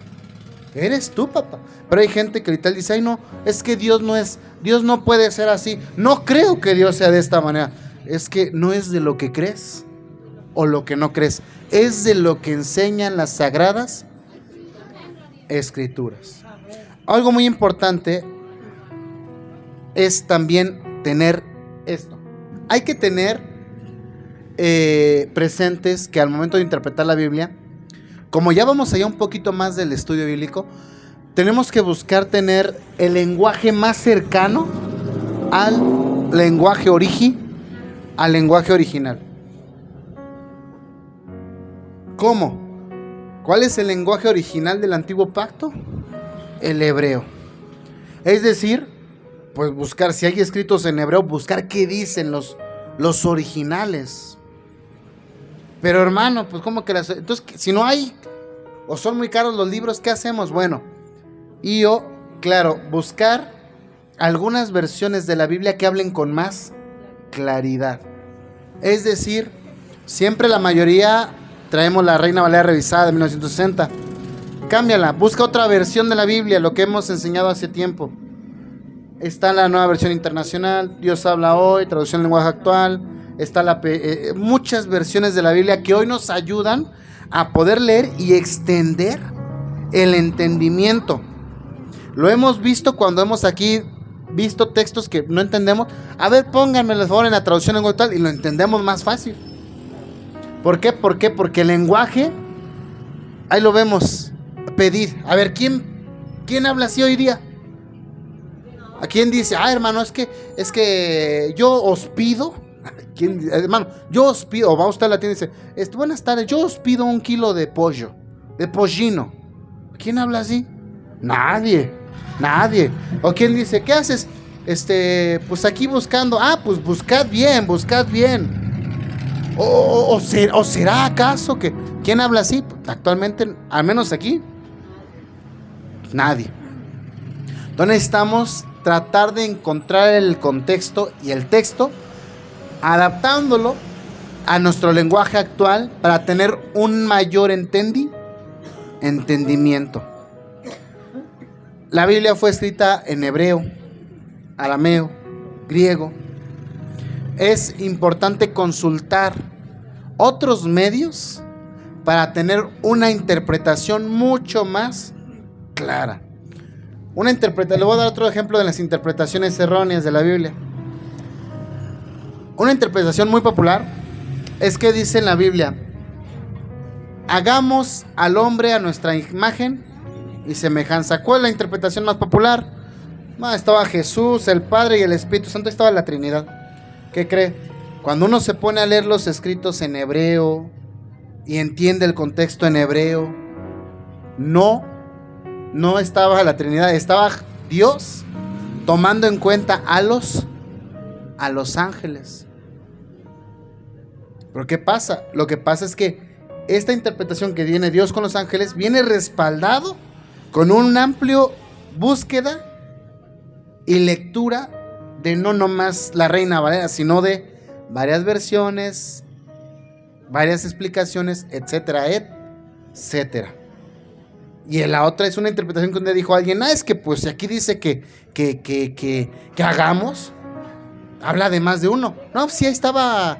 Eres tú, papá. Pero hay gente que literal dice, ay, no, es que Dios no puede ser así. No creo que Dios sea de esta manera. Es que no es de lo que crees o lo que no crees. Es de lo que enseñan las sagradas escrituras. Algo muy importante es también tener esto. Hay que tener presentes que al momento de interpretar la Biblia, como ya vamos allá un poquito más del estudio bíblico, tenemos que buscar tener el lenguaje más cercano al lenguaje original. ¿Cómo? ¿Cuál es el lenguaje original del antiguo pacto? El hebreo. Es decir, pues buscar, si hay escritos en hebreo, buscar qué dicen los originales. Pero hermano, pues como que entonces, si no hay, o son muy caros los libros, ¿qué hacemos? Bueno, claro, buscar algunas versiones de la Biblia que hablen con más claridad. Es decir, siempre la mayoría traemos la Reina Valera revisada de 1960. Cámbiala, busca otra versión de la Biblia, lo que hemos enseñado hace tiempo. Está la nueva versión internacional, Dios habla hoy, traducción al lenguaje actual. Está muchas versiones de la Biblia que hoy nos ayudan a poder leer y extender el entendimiento. Lo hemos visto cuando hemos aquí visto textos que no entendemos. A ver, pónganme por favor en la traducción en lenguaje actual y lo entendemos más fácil. ¿Por qué? Porque el lenguaje, ahí lo vemos, pedir. A ver, ¿quién habla así hoy día? ¿A quién dice, hermano, es que yo os pido? Hermano, yo os pido, o va usted a la tienda y dice, buenas tardes, yo os pido 1 kilo de pollo, de pollino. ¿Quién habla así? Nadie. ¿O quién dice, qué haces? Pues aquí buscando. Pues buscad bien. ¿O será acaso que quién habla así? Actualmente, al menos aquí, nadie. Entonces necesitamos tratar de encontrar el contexto y el texto, adaptándolo a nuestro lenguaje actual para tener un mayor entendimiento. La Biblia fue escrita en hebreo, arameo, griego. Es importante consultar otros medios para tener una interpretación mucho más clara. Le voy a dar otro ejemplo de las interpretaciones erróneas de la Biblia. Una interpretación muy popular es que dice en la Biblia: hagamos al hombre a nuestra imagen y semejanza. ¿Cuál es la interpretación más popular? Estaba Jesús, el Padre y el Espíritu Santo, estaba la Trinidad. ¿Qué cree? Cuando uno se pone a leer los escritos en hebreo y entiende el contexto en hebreo, no estaba la Trinidad, estaba Dios tomando en cuenta a los ángeles. ¿Pero qué pasa? Lo que pasa es que esta interpretación que viene Dios con los ángeles viene respaldado con un amplio búsqueda y lectura de no nomás la Reina Valera, sino de varias versiones, varias explicaciones, etcétera, etcétera. Y en la otra es una interpretación que un día dijo alguien: es que pues aquí dice que hagamos, habla de más de uno. No, sí, ahí estaba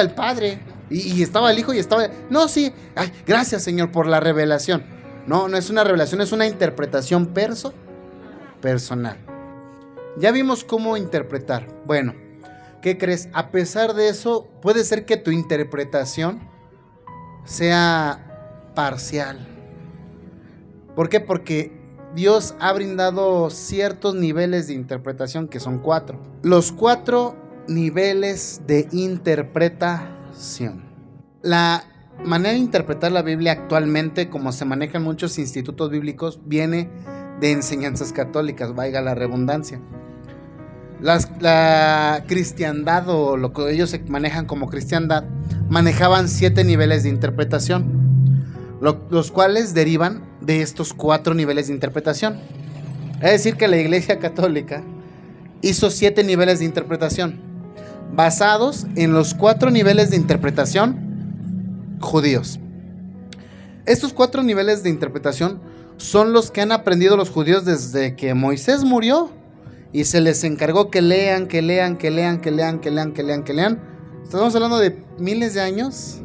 el Padre, y estaba el Hijo, y estaba... No, sí, ay, gracias Señor por la revelación. No es una revelación, es una interpretación personal. Ya vimos cómo interpretar. Bueno, ¿qué crees? A pesar de eso, puede ser que tu interpretación sea parcial. ¿Por qué? Porque Dios ha brindado ciertos niveles de interpretación, que son 4. Los 4 niveles de interpretación. La manera de interpretar la Biblia actualmente, como se maneja en muchos institutos bíblicos, viene de enseñanzas católicas, valga la redundancia. La cristiandad, o lo que ellos se manejan como cristiandad, manejaban 7 niveles de interpretación, los cuales derivan de estos 4 niveles de interpretación. Es decir, que la Iglesia Católica hizo 7 niveles de interpretación, basados en los 4 niveles de interpretación judíos. Estos 4 niveles de interpretación son los que han aprendido los judíos desde que Moisés murió y se les encargó que lean. Estamos hablando de miles de años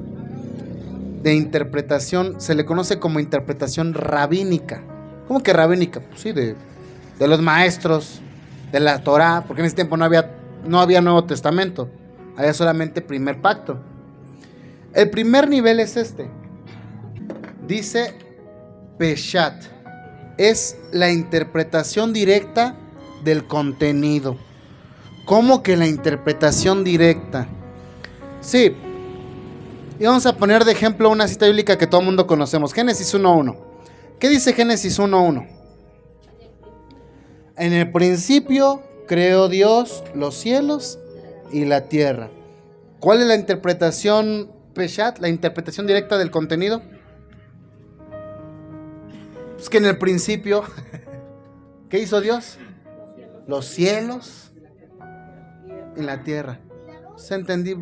de interpretación. Se le conoce como interpretación rabínica. ¿Cómo que rabínica? Pues sí, de los maestros, de la Torá, porque en ese tiempo no había Nuevo Testamento, había solamente primer pacto. El primer nivel es este. Dice Peshat. Es la interpretación directa del contenido. ¿Cómo que la interpretación directa? Sí. Y vamos a poner de ejemplo una cita bíblica que todo el mundo conocemos. Génesis 1:1. ¿Qué dice Génesis 1:1? En el principio creó Dios los cielos y la tierra. ¿Cuál es la interpretación Peshat? La interpretación directa del contenido. Es que en el principio, ¿qué hizo Dios? Los cielos y la tierra. ¿Se entendí?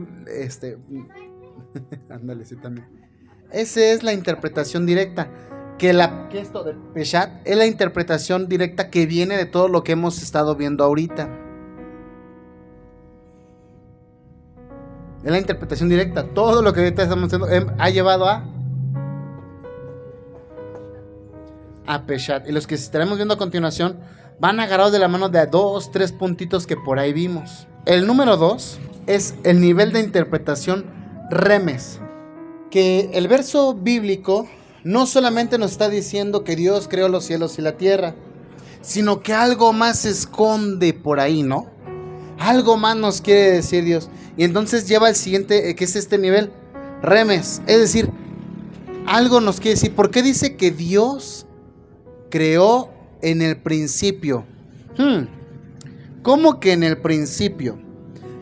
Ándale, sí, también. Esa es la interpretación directa. Que esto de Peshat es la interpretación directa que viene de todo lo que hemos estado viendo ahorita. Es la interpretación directa. Todo lo que ahorita estamos haciendo ha llevado a Peshat. Y los que estaremos viendo a continuación van agarrados de la mano de 2, 3 puntitos que por ahí vimos. El número 2 es el nivel de interpretación remes. Que el verso bíblico no solamente nos está diciendo que Dios creó los cielos y la tierra, sino que algo más se esconde por ahí, ¿no? Algo más nos quiere decir Dios. Y entonces lleva al siguiente, que es este nivel, remes. Es decir, algo nos quiere decir. ¿Por qué dice que Dios creó en el principio? ¿Cómo que en el principio?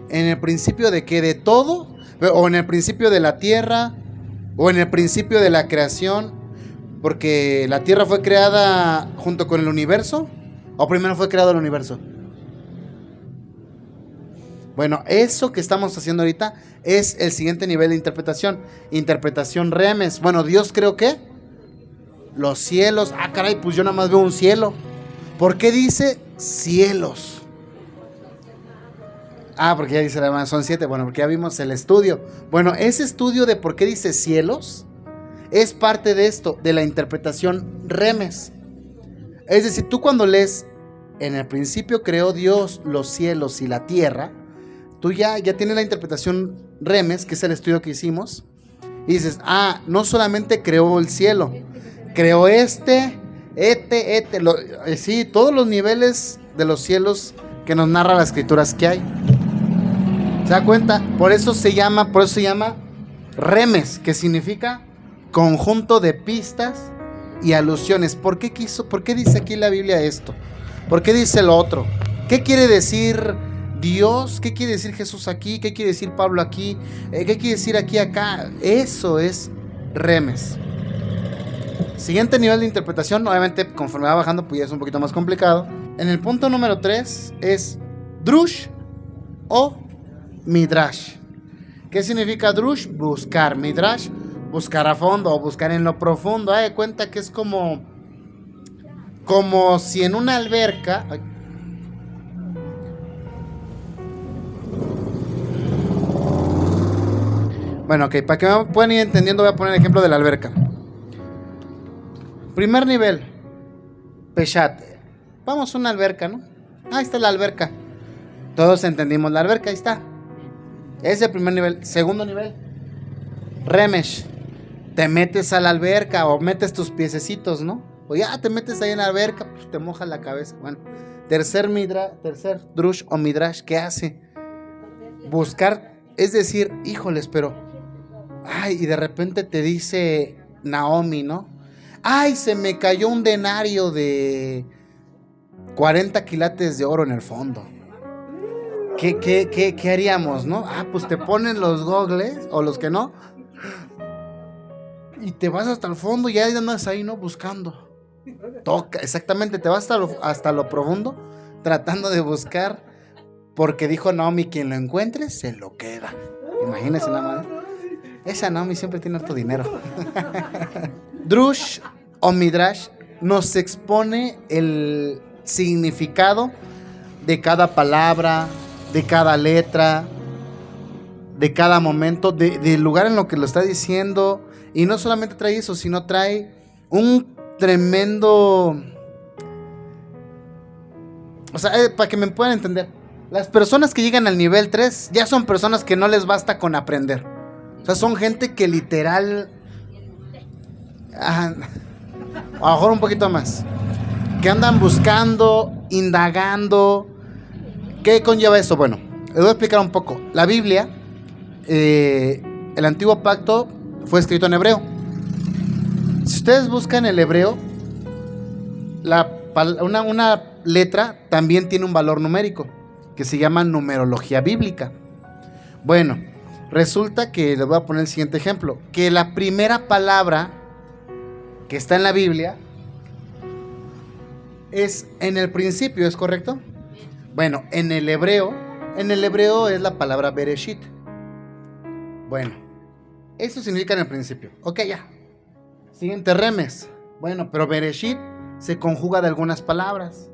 ¿En el principio de qué? ¿De todo? ¿O en el principio de la tierra? ¿O en el principio de la creación? Porque la tierra fue creada junto con el universo. ¿O primero fue creado el universo? Bueno, eso que estamos haciendo ahorita es el siguiente nivel de interpretación. Interpretación remes. Bueno, Dios creó ¿qué? Los cielos. Ah, caray, pues yo nada más veo un cielo. ¿Por qué dice cielos? Ah, porque ya dice además son 7. Bueno, porque ya vimos el estudio. Bueno, ese estudio de por qué dice cielos es parte de esto, de la interpretación remes. Es decir, tú cuando lees, en el principio creó Dios los cielos y la tierra, tú ya tienes la interpretación remes, que es el estudio que hicimos, y dices, no solamente creó el cielo, creó sí, todos los niveles de los cielos que nos narra las escrituras que hay. ¿Se da cuenta? Por eso se llama remes, que significa conjunto de pistas y alusiones. ¿Por qué dice aquí la Biblia esto? ¿Por qué dice lo otro? ¿Qué quiere decir Dios? ¿Qué quiere decir Jesús aquí? ¿Qué quiere decir Pablo aquí? ¿Qué quiere decir aquí, acá? Eso es remes. Siguiente nivel de interpretación, obviamente conforme va bajando pues ya es un poquito más complicado. En el punto número 3 es drush o midrash. ¿Qué significa drush? Buscar. Midrash, buscar a fondo o buscar en lo profundo. De cuenta que es como si en una alberca... Bueno, ok, para que me puedan ir entendiendo voy a poner el ejemplo de la alberca. Primer nivel, Peshat. Vamos a una alberca, ¿no? Ahí está la alberca. Todos entendimos la alberca, ahí está. Ese es el primer nivel. Segundo nivel, Remesh. Te metes a la alberca o metes tus piececitos, ¿no? O ya te metes ahí en la alberca, pues te mojas la cabeza. Bueno, tercer drush o midrash, ¿qué hace? Buscar, es decir, híjoles, pero... y de repente te dice Naomi, ¿no? Se me cayó un denario de 40 quilates de oro en el fondo. ¿Qué haríamos, no? Pues te ponen los gogles, o los que no, y te vas hasta el fondo y ya andas ahí, ¿no? Buscando. Exactamente, te vas hasta lo profundo, tratando de buscar, porque dijo Naomi, quien lo encuentre, se lo queda. Imagínense nada más. Esa Naomi siempre tiene harto dinero. Drush o midrash nos expone el significado de cada palabra, de cada letra, de cada momento, del lugar en lo que lo está diciendo. Y no solamente trae eso, sino trae un tremendo... O sea, para que me puedan entender, las personas que llegan al nivel 3 ya son personas que no les basta con aprender. O sea, son gente que literal... a lo mejor un poquito más, que andan buscando, indagando. ¿Qué conlleva eso? Bueno, les voy a explicar un poco. La Biblia, el antiguo pacto fue escrito en hebreo. Si ustedes buscan el hebreo, una letra también tiene un valor numérico que se llama numerología bíblica. Bueno, resulta que les voy a poner el siguiente ejemplo, que la primera palabra que está en la Biblia es en el principio, ¿es correcto? Bueno, en el hebreo es la palabra Bereshit. Bueno, eso significa en el principio. Ok, ya. Siguiente, remes. Bueno, pero Bereshit se conjuga de algunas palabras.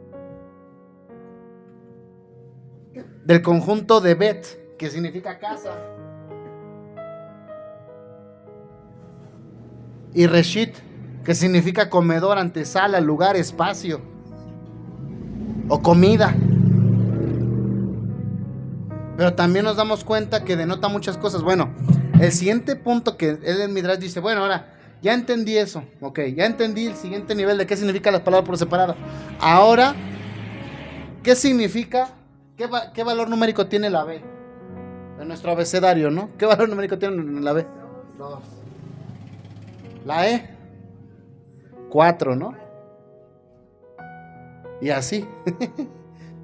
Del conjunto de Bet, que significa casa. Y Reshit, que significa comedor, antesala, lugar, espacio o comida. Pero también nos damos cuenta que denota muchas cosas. Bueno, el siguiente punto que él en Midrash dice, bueno, ahora ya entendí eso, ok, ya entendí el siguiente nivel de qué significa las palabras por separado. Ahora, ¿qué significa? ¿Qué valor numérico tiene la B? En nuestro abecedario, ¿no? ¿Qué valor numérico tiene la B? 2. La E, 4, ¿no? Y así.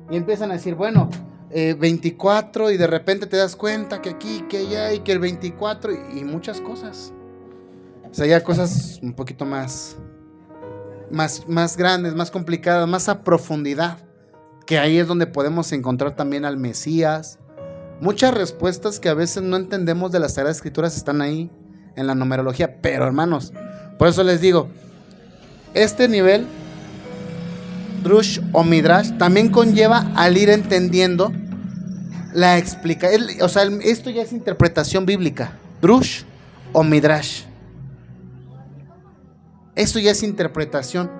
Y empiezan a decir, bueno, 24, y de repente te das cuenta que aquí, que allá, y que el 24, y muchas cosas. O sea, ya cosas un poquito más grandes, más complicadas, más a profundidad. Que ahí es donde podemos encontrar también al Mesías. Muchas respuestas que a veces no entendemos de las Sagradas Escrituras están ahí en la numerología. Pero hermanos, por eso les digo, este nivel, Drush o Midrash, también conlleva al ir entendiendo la explicación. O sea, esto ya es interpretación bíblica, Drush o Midrash. Eso ya es interpretación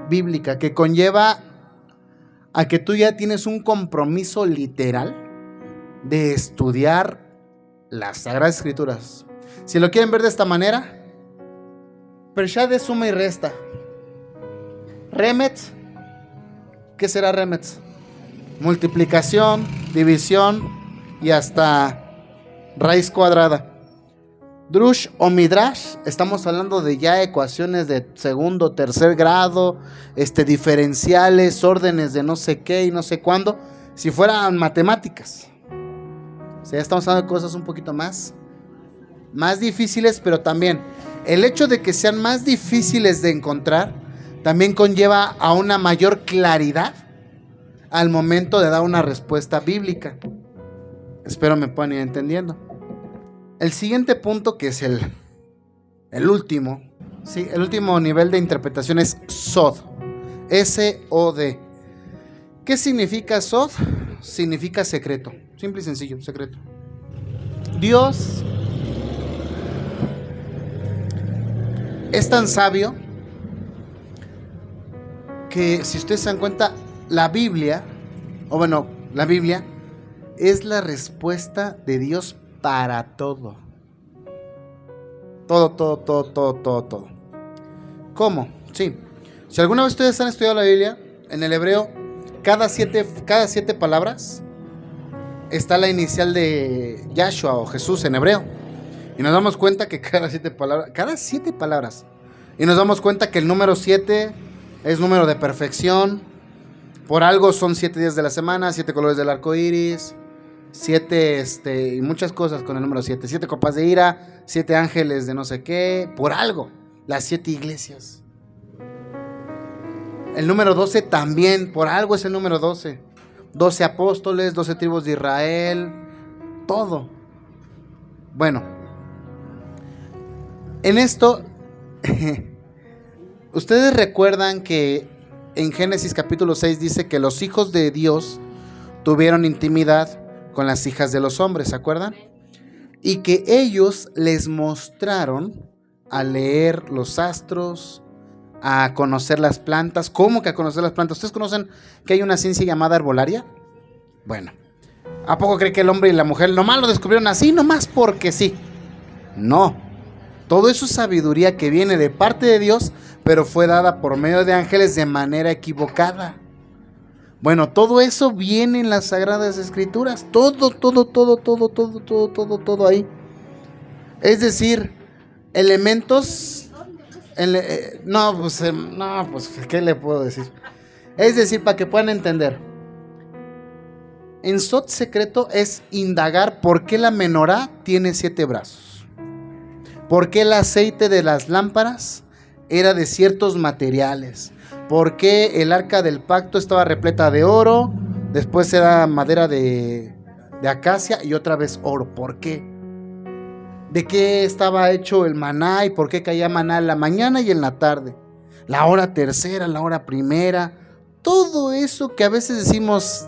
bíblica, que conlleva a que tú ya tienes un compromiso literal de estudiar las Sagradas Escrituras. Si lo quieren ver de esta manera, Pershá de suma y resta. Remetz, ¿qué será Remetz? Multiplicación, división y hasta raíz cuadrada. Drush o Midrash, estamos hablando de ya ecuaciones de segundo, tercer grado, diferenciales, órdenes de no sé qué y no sé cuándo, si fueran matemáticas. O sea, ya estamos hablando de cosas un poquito más difíciles, pero también el hecho de que sean más difíciles de encontrar también conlleva a una mayor claridad al momento de dar una respuesta bíblica. Espero me puedan ir entendiendo. El siguiente punto, que es el último, ¿sí? El último nivel de interpretación es Sod. S-O-D. ¿Qué significa Sod? Significa secreto. Simple y sencillo, secreto. Dios es tan sabio que, si ustedes se dan cuenta, la Biblia es la respuesta de Dios para todo. Todo. ¿Cómo? Sí. Si alguna vez ustedes han estudiado la Biblia, en el hebreo, cada siete palabras está la inicial de Yahshua o Jesús en hebreo. Y nos damos cuenta que cada siete palabras. Y nos damos cuenta que el número 7 es número de perfección. Por algo son 7 días de la semana, 7 colores del arco iris, 7 y muchas cosas con el número 7. 7 copas de ira, 7 ángeles de no sé qué, por algo. Las 7 iglesias. El número 12 también, por algo es el número 12. 12 apóstoles, 12 tribus de Israel, todo. Bueno, en esto, ustedes recuerdan que en Génesis capítulo 6 dice que los hijos de Dios tuvieron intimidad con las hijas de los hombres, ¿se acuerdan? Y que ellos les mostraron a leer los astros, a conocer las plantas. ¿Cómo que a conocer las plantas? ¿Ustedes conocen que hay una ciencia llamada herbolaria? Bueno, ¿a poco cree que el hombre y la mujer nomás lo descubrieron así, nomás porque sí? No, todo eso es sabiduría que viene de parte de Dios, pero fue dada por medio de ángeles de manera equivocada. Bueno, todo eso viene en las Sagradas Escrituras, todo ahí. Es decir, elementos, pues, ¿qué le puedo decir? Es decir, para que puedan entender, en Sod secreto es indagar por qué la menorá tiene 7 brazos, por qué el aceite de las lámparas era de ciertos materiales, por qué el arca del pacto estaba repleta de oro, después era madera de acacia y otra vez oro. ¿Por qué? ¿De qué estaba hecho el maná y por qué caía maná en la mañana y en la tarde? La hora tercera, la hora primera, todo eso que a veces decimos,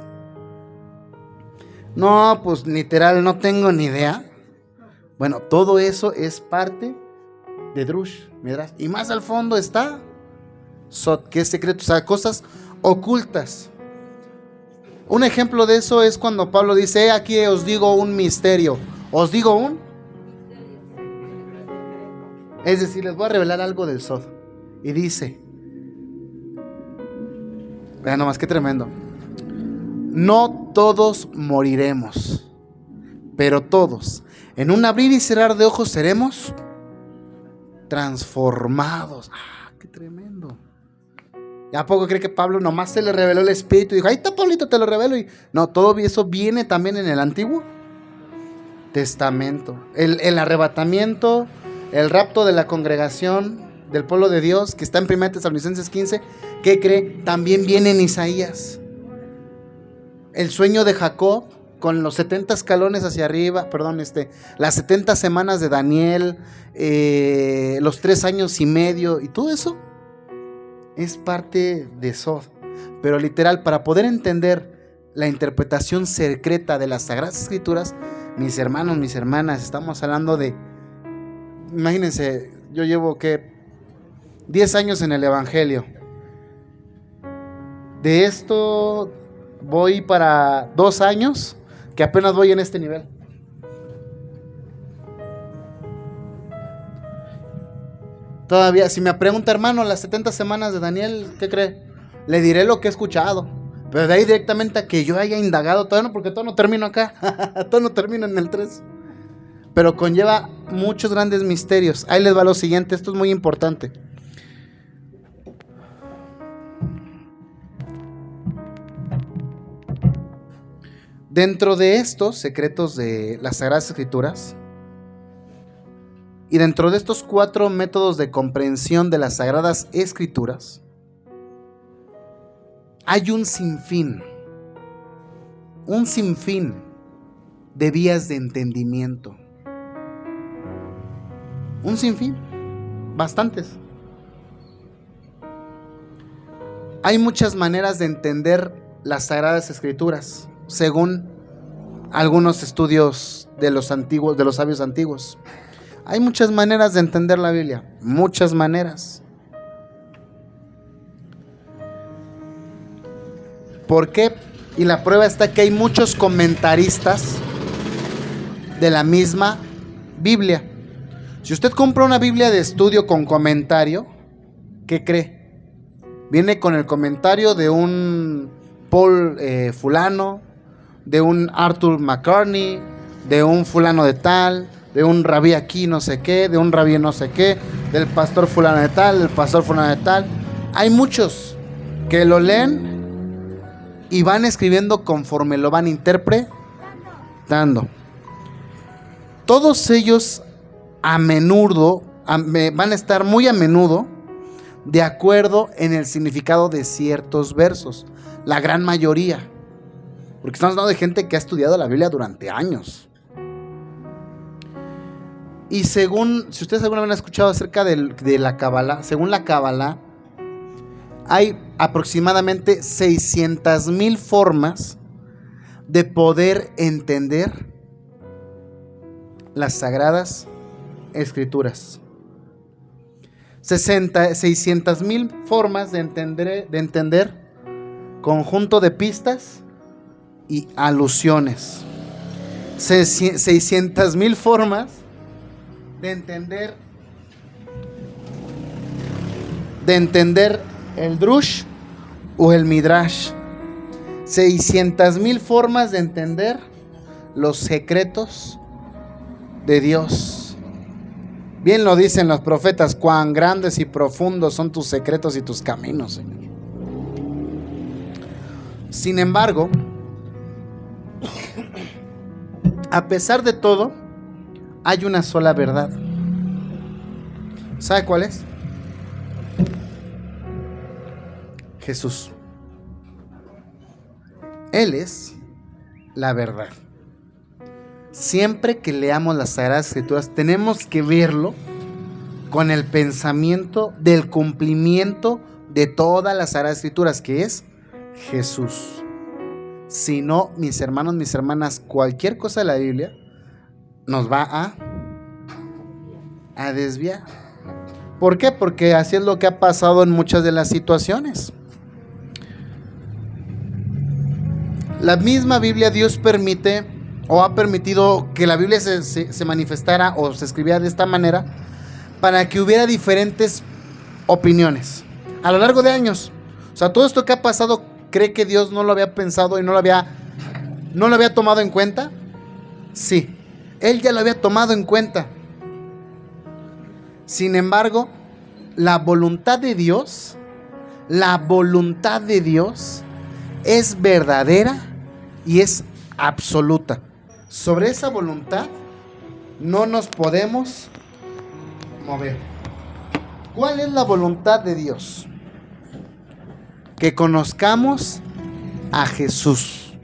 no, pues literal no tengo ni idea. Bueno, todo eso es parte de Drush, Midrash. Y más al fondo está Sod, que es secreto, o sea, cosas ocultas. Un ejemplo de eso es cuando Pablo dice, aquí os digo un misterio. ¿Os digo un? Es decir, les voy a revelar algo del Sod. Y dice, vean nomás qué tremendo. No todos moriremos, pero todos, en un abrir y cerrar de ojos, seremos transformados. ¡Ah, qué tremendo! ¿Y a poco cree que Pablo nomás se le reveló el Espíritu y dijo, ahí está, Pablito, te lo revelo? Y no, todo eso viene también en el Antiguo Testamento. El arrebatamiento, el rapto de la congregación del pueblo de Dios, que está en 1 Tesalonicenses 15, ¿qué cree? También viene en Isaías. El sueño de Jacob con los 70 escalones hacia arriba, las 70 semanas de Daniel, los 3 años y medio, y todo eso es parte de Sod. Pero literal, para poder entender la interpretación secreta de las Sagradas Escrituras, mis hermanos, mis hermanas, estamos hablando de, imagínense, yo llevo 10 años en el Evangelio. De esto voy para 2 años, que apenas voy en este nivel. Todavía, si me pregunta, hermano, las 70 semanas de Daniel, ¿qué cree? Le diré lo que he escuchado. Pero de ahí directamente a que yo haya indagado, todavía no, porque todo no termino acá. Todo no termino en el 3. Pero conlleva muchos grandes misterios. Ahí les va lo siguiente, esto es muy importante. Dentro de estos secretos de las Sagradas Escrituras, y dentro de estos 4 métodos de comprensión de las Sagradas Escrituras, hay un sinfín de vías de entendimiento. Un sinfín, bastantes. Hay muchas maneras de entender las Sagradas Escrituras, según algunos estudios de los antiguos, de los sabios antiguos. Hay muchas maneras de entender la Biblia, muchas maneras. ¿Por qué? Y la prueba está que hay muchos comentaristas de la misma Biblia. Si usted compra una Biblia de estudio con comentario, ¿qué cree? Viene con el comentario de un Paul fulano, de un Arthur McCartney, de un fulano de tal, de un rabí aquí no sé qué, de un rabí no sé qué, del pastor fulano de tal, del pastor fulano de tal. Hay muchos que lo leen y van escribiendo conforme lo van interpretando. Todos ellos a menudo van a estar muy a menudo de acuerdo en el significado de ciertos versos, la gran mayoría, porque estamos hablando de gente que ha estudiado la Biblia durante años. Y según, si ustedes alguna vez han escuchado acerca de la Kabbalah, según la Kabbalah, hay aproximadamente 600,000 formas de poder entender las Sagradas Escrituras. 600,000 formas de entender conjunto de pistas y alusiones. 600,000 formas de entender el Drush o el Midrash. 600,000 formas de entender los secretos de Dios. Bien lo dicen los profetas: cuán grandes y profundos son tus secretos y tus caminos, Señor. Sin embargo, a pesar de todo, hay una sola verdad. ¿Sabe cuál es? Jesús. Él es la verdad. Siempre que leamos las Sagradas Escrituras, tenemos que verlo con el pensamiento del cumplimiento de todas las Sagradas Escrituras, que es Jesús. Si no, mis hermanos, mis hermanas, cualquier cosa de la Biblia nos va a desviar. ¿Por qué? Porque así es lo que ha pasado en muchas de las situaciones. La misma Biblia, Dios permite o ha permitido que la Biblia se manifestara o se escribiera de esta manera para que hubiera diferentes opiniones a lo largo de años. O sea, todo esto que ha pasado, ¿cree que Dios no lo había pensado y no lo había tomado en cuenta? Sí, Él ya lo había tomado en cuenta. Sin embargo, la voluntad de Dios es verdadera y es absoluta. Sobre esa voluntad no nos podemos mover. ¿Cuál es la voluntad de Dios? Que conozcamos a Jesús,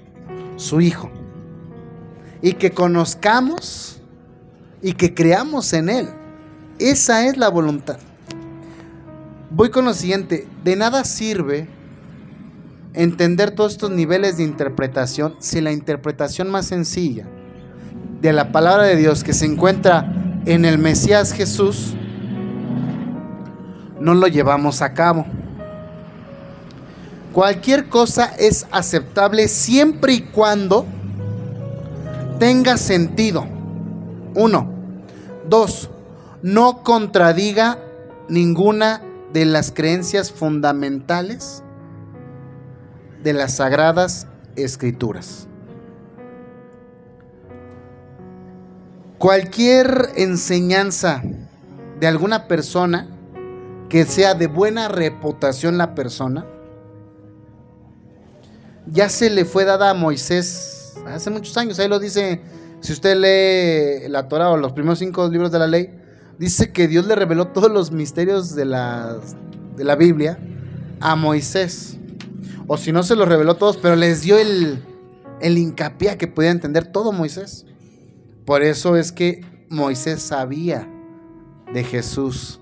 su Hijo, y que conozcamos y que creamos en Él. Esa es la voluntad. Voy con lo siguiente: de nada sirve entender todos estos niveles de interpretación si la interpretación más sencilla de la palabra de Dios, que se encuentra en el Mesías Jesús, no lo llevamos a cabo. Cualquier cosa es aceptable siempre y cuando tenga sentido. 1. 2. No contradiga ninguna de las creencias fundamentales de las Sagradas Escrituras. Cualquier enseñanza de alguna persona que sea de buena reputación la persona, ya se le fue dada a Moisés hace muchos años. Ahí lo dice, si usted lee la Torah o los primeros 5 libros de la ley, dice que Dios le reveló todos los misterios de la Biblia a Moisés. O si no, se los reveló todos, pero les dio el hincapié a que podía entender todo Moisés. Por eso es que Moisés sabía de Jesús.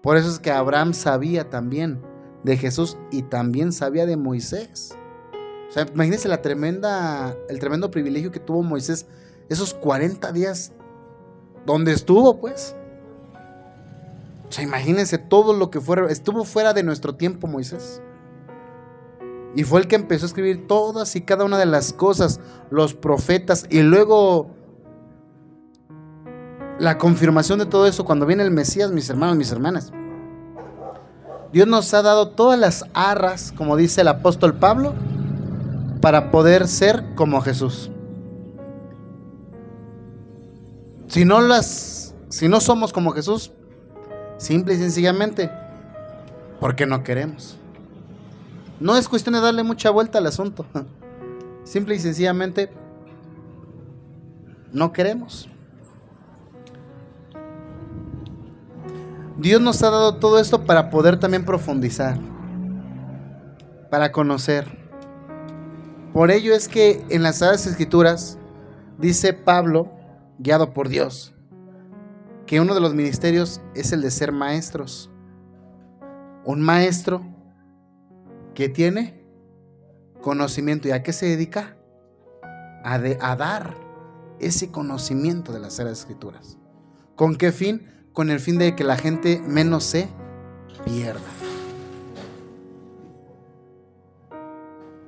Por eso es que Abraham sabía también de Jesús y también sabía de Moisés. O sea, imagínense el tremendo privilegio que tuvo Moisés esos 40 días donde estuvo, pues. O sea, imagínense todo lo que estuvo fuera de nuestro tiempo Moisés. Y fue el que empezó a escribir todas y cada una de las cosas, los profetas, y luego la confirmación de todo eso cuando viene el Mesías, mis hermanos, mis hermanas. Dios nos ha dado todas las arras, como dice el apóstol Pablo, para poder ser como Jesús. Si no somos como Jesús, simple y sencillamente, porque no queremos. No es cuestión de darle mucha vuelta al asunto. Simple y sencillamente, no queremos. Dios nos ha dado todo esto para poder también profundizar, para conocer. Por ello es que en las Sagradas Escrituras dice Pablo, guiado por Dios, que uno de los ministerios es el de ser maestros. Un maestro que tiene conocimiento. ¿Y a qué se dedica? A dar ese conocimiento de las Sagradas Escrituras. ¿Con qué fin? Con el fin de que la gente menos se pierda.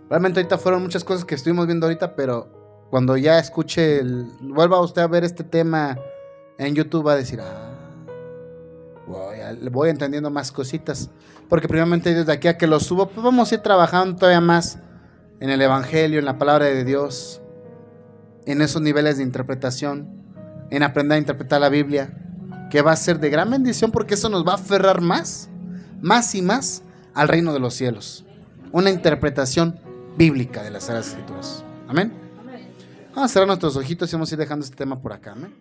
Realmente ahorita fueron muchas cosas que estuvimos viendo ahorita, pero cuando ya escuche, vuelva usted a ver este tema en YouTube, va a decir, voy entendiendo más cositas. Porque primeramente desde aquí a que lo subo, pues vamos a ir trabajando todavía más en el Evangelio, en la palabra de Dios, en esos niveles de interpretación, en aprender a interpretar la Biblia, que va a ser de gran bendición porque eso nos va a aferrar más y más al reino de los cielos. Una interpretación bíblica de las Sagradas Escrituras. Amén. Vamos a cerrar nuestros ojitos y vamos a ir dejando este tema por acá. Amén.